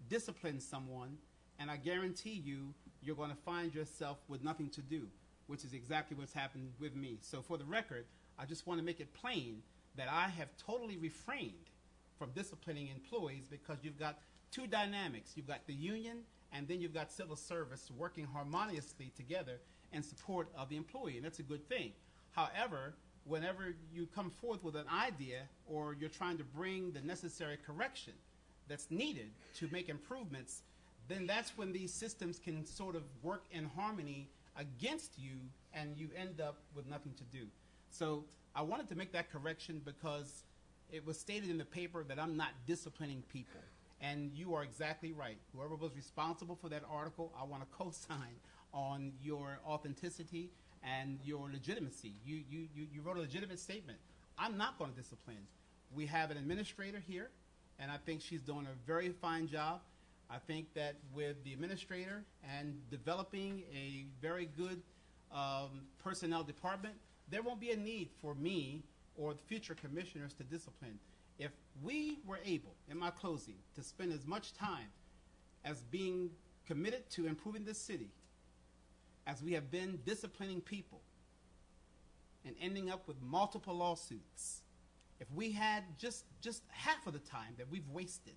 discipline someone, and I guarantee you, you're going to find yourself with nothing to do, which is exactly what's happened with me. So for the record, I just want to make it plain that I have totally refrained from disciplining employees, because you've got two dynamics. You've got the union and then you've got civil service working harmoniously together in support of the employee, and that's a good thing. However, whenever you come forth with an idea or you're trying to bring the necessary correction that's needed to make improvements, then that's when these systems can sort of work in harmony against you, and you end up with nothing to do. So I wanted to make that correction because it was stated in the paper that I'm not disciplining people. And you are exactly right. Whoever was responsible for that article, I want to co-sign on your authenticity and your legitimacy. You wrote a legitimate statement. I'm not going to discipline. We have an administrator here, and I think she's doing a very fine job. I think that with the administrator and developing a very good personnel department, there won't be a need for me or the future commissioners to discipline. If we were able, in my closing, to spend as much time as being committed to improving this city as we have been disciplining people and ending up with multiple lawsuits, if we had just half of the time that we've wasted,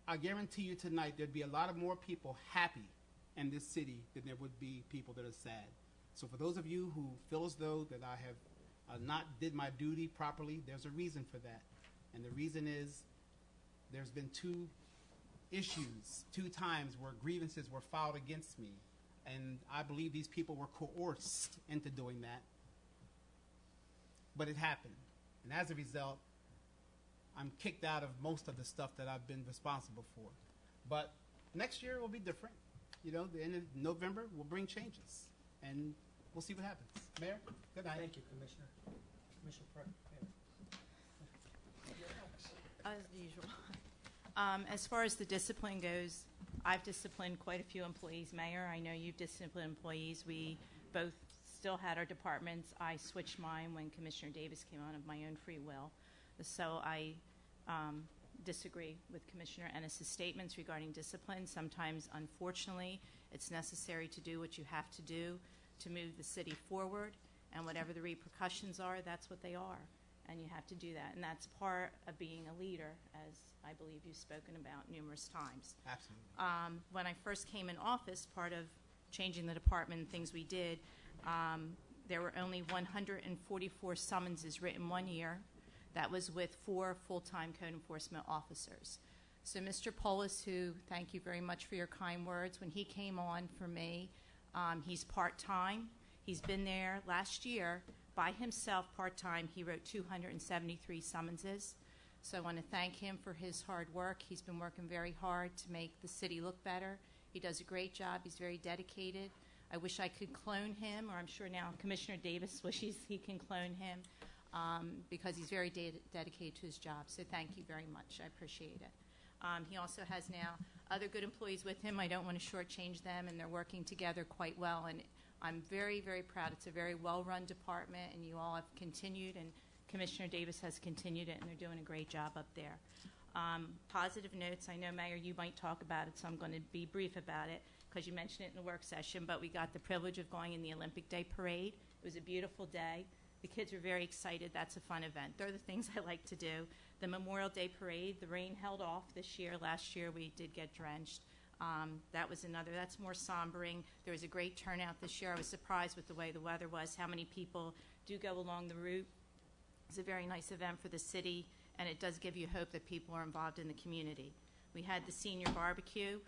I guarantee you tonight there'd be a lot of more people happy in this city than there would be people that are sad. So for those of you who feel as though that I have not did my duty properly, there's a reason for that. And the reason is there's been two times where grievances were filed against me. And I believe these people were coerced into doing that. But it happened. And as a result, I'm kicked out of most of the stuff that I've been responsible for. But next year will be different. You know, the end of November will bring changes. And we'll see what happens. Mayor, good night. Thank you, Commissioner. Commissioner Pratt. As usual. As far as the discipline goes, I've disciplined quite a few employees. Mayor, I know you've disciplined employees. We both still had our departments. I switched mine when Commissioner Davis came on of my own free will. So I disagree with Commissioner Ennis's statements regarding discipline. Sometimes, unfortunately, it's necessary to do what you have to do to move the city forward, and whatever the repercussions are, that's what they are, and you have to do that. And that's part of being a leader, as I believe you've spoken about numerous times. Absolutely. When I first came in office, part of changing the department and things we did, there were only 144 summonses written one year. That was with 4 full-time code enforcement officers. So Mr. Polis, who, thank you very much for your kind words, when he came on for me, he's part-time. He's been there last year by himself part-time. He wrote 273 summonses. So I want to thank him for his hard work. He's been working very hard to make the city look better. He does a great job. He's very dedicated. I wish I could clone him, or I'm sure now Commissioner Davis wishes he can clone him, because he's very dedicated to his job. So thank you very much. I appreciate it. He also has now other good employees with him. I don't want to shortchange them, and they're working together quite well. And I'm very, very proud. It's a very well-run department, and you all have continued, and Commissioner Davis has continued it, and they're doing a great job up there. Positive notes. I know, Mayor, you might talk about it, so I'm going to be brief about it because you mentioned it in the work session, but we got the privilege of going in the Olympic Day Parade. It was a beautiful day. The kids were very excited. That's a fun event. They're the things I like to do. The Memorial Day Parade, the rain held off this year. Last year we did get drenched. That's more sombering. There was a great turnout this year. I was surprised with the way the weather was, how many people do go along the route. It's a very nice event for the city, and it does give you hope that people are involved in the community. We had the senior barbecue.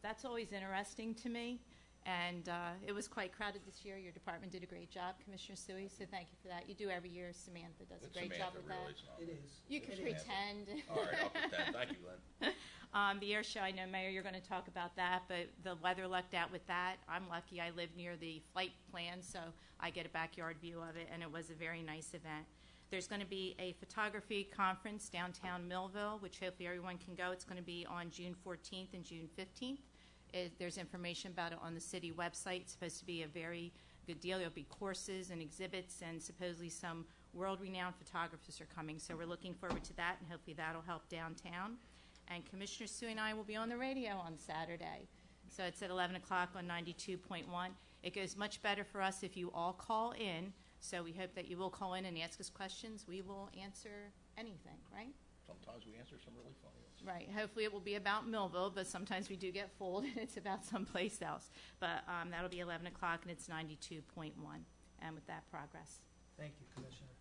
That's always interesting to me, and it was quite crowded this year. Your department did a great job, Commissioner Sui, so thank you for that. You do every year. Samantha does a great job with that. It is. You can pretend. All right, I'll pretend. Thank you, Lynn. The air show, I know, Mayor, you're going to talk about that, but the weather lucked out with that. I'm lucky I live near the flight plan, so I get a backyard view of it, and it was a very nice event. There's going to be a photography conference downtown Millville, which hopefully everyone can go. It's going to be on June 14th and June 15th. There's information about it on the city website. It's supposed to be a very good deal. There'll be courses and exhibits, and supposedly some world-renowned photographers are coming. So we're looking forward to that, and hopefully that'll help downtown. And Commissioner Sue and I will be on the radio on Saturday. So it's at 11 o'clock on 92.1. It goes much better for us if you all call in. So we hope that you will call in and ask us questions. We will answer anything, right? Sometimes we answer some really funny ones. Right. Hopefully it will be about Millville, but sometimes we do get fooled and it's about someplace else. But that'll be 11 o'clock and it's 92.1. And with that, progress. Thank you, Commissioner.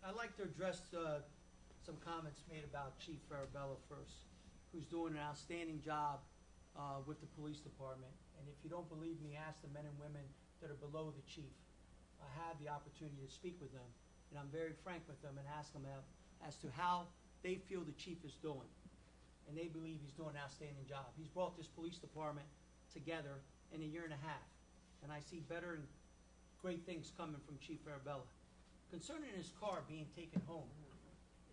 I'd like to address some comments made about Chief Farabella first, who's doing an outstanding job with the police department. And if you don't believe me, ask the men and women that are below the chief. I had the opportunity to speak with them, and I'm very frank with them and ask them as to how they feel the chief is doing. And they believe he's doing an outstanding job. He's brought this police department together in a year and a half, and I see better and great things coming from Chief Farabella. Concerning his car being taken home,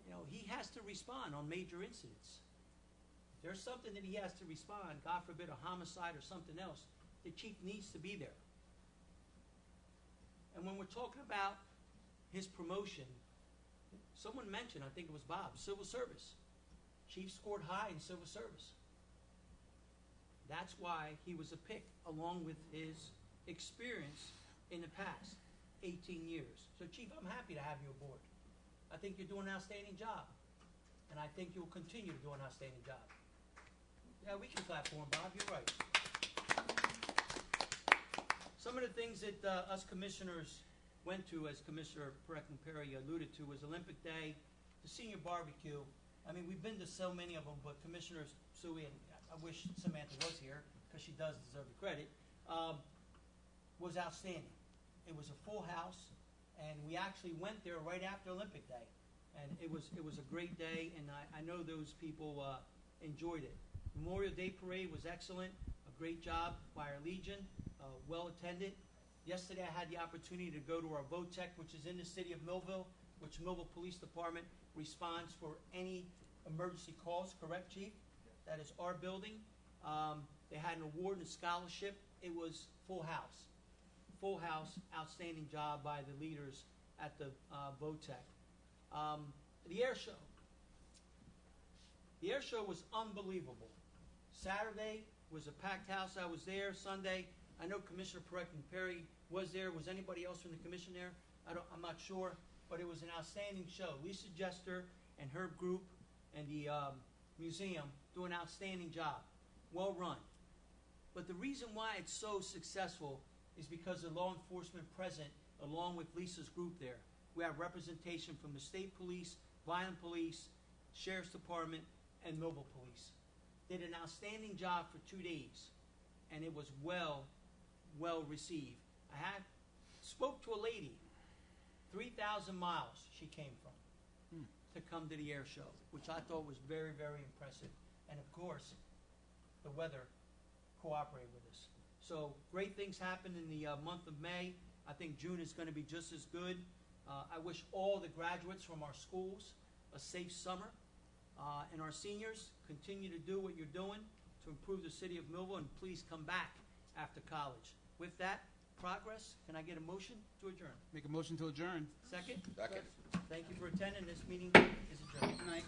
you know, he has to respond on major incidents. If there's something that he has to respond, God forbid a homicide or something else, the chief needs to be there. And when we're talking about his promotion, someone mentioned, I think it was Bob, civil service. Chief scored high in civil service. That's why he was a pick, along with his experience in the past 18 years. So, Chief, I'm happy to have you aboard. I think you're doing an outstanding job, and I think you'll continue to do an outstanding job. Yeah, we can clap for him, Bob. You're right. Some of the things that us commissioners went to, as Commissioner Perry alluded to, was Olympic Day, the senior barbecue. I mean, we've been to so many of them, but Commissioner Sui, and I wish Samantha was here because she does deserve the credit, was outstanding. It was a full house, and we actually went there right after Olympic Day, and it was a great day, and I know those people enjoyed it. Memorial Day Parade was excellent, a great job by our Legion, well attended. Yesterday I had the opportunity to go to our VOTEC, which is in the city of Millville, which Millville Police Department responds for any emergency calls, correct, Chief? That is our building. They had an award and scholarship. It was full house. Full house, outstanding job by the leaders at the VOTEC. The air show. The air show was unbelievable. Saturday was a packed house. I was there. Sunday, I know Commissioner Perry was there. Was anybody else from the commission there? I'm not sure, but it was an outstanding show. Lisa Jester and her group and the museum do an outstanding job. Well run. But the reason why it's so successful is because the law enforcement present, along with Lisa's group there. We have representation from the state police, violent police, sheriff's department, and Millville police. Did an outstanding job for 2 days, and it was well received. I spoke to a lady, 3,000 miles she came from to come to the air show, which I thought was very, very impressive. And of course, the weather cooperated with us. So great things happened in the month of May. I think June is going to be just as good. I wish all the graduates from our schools a safe summer. And our seniors, continue to do what you're doing to improve the city of Millville, and please come back after college. With that progress, can I get a motion to adjourn? Make a motion to adjourn. Second? Second. Thank you for attending. This meeting is adjourned. Good night.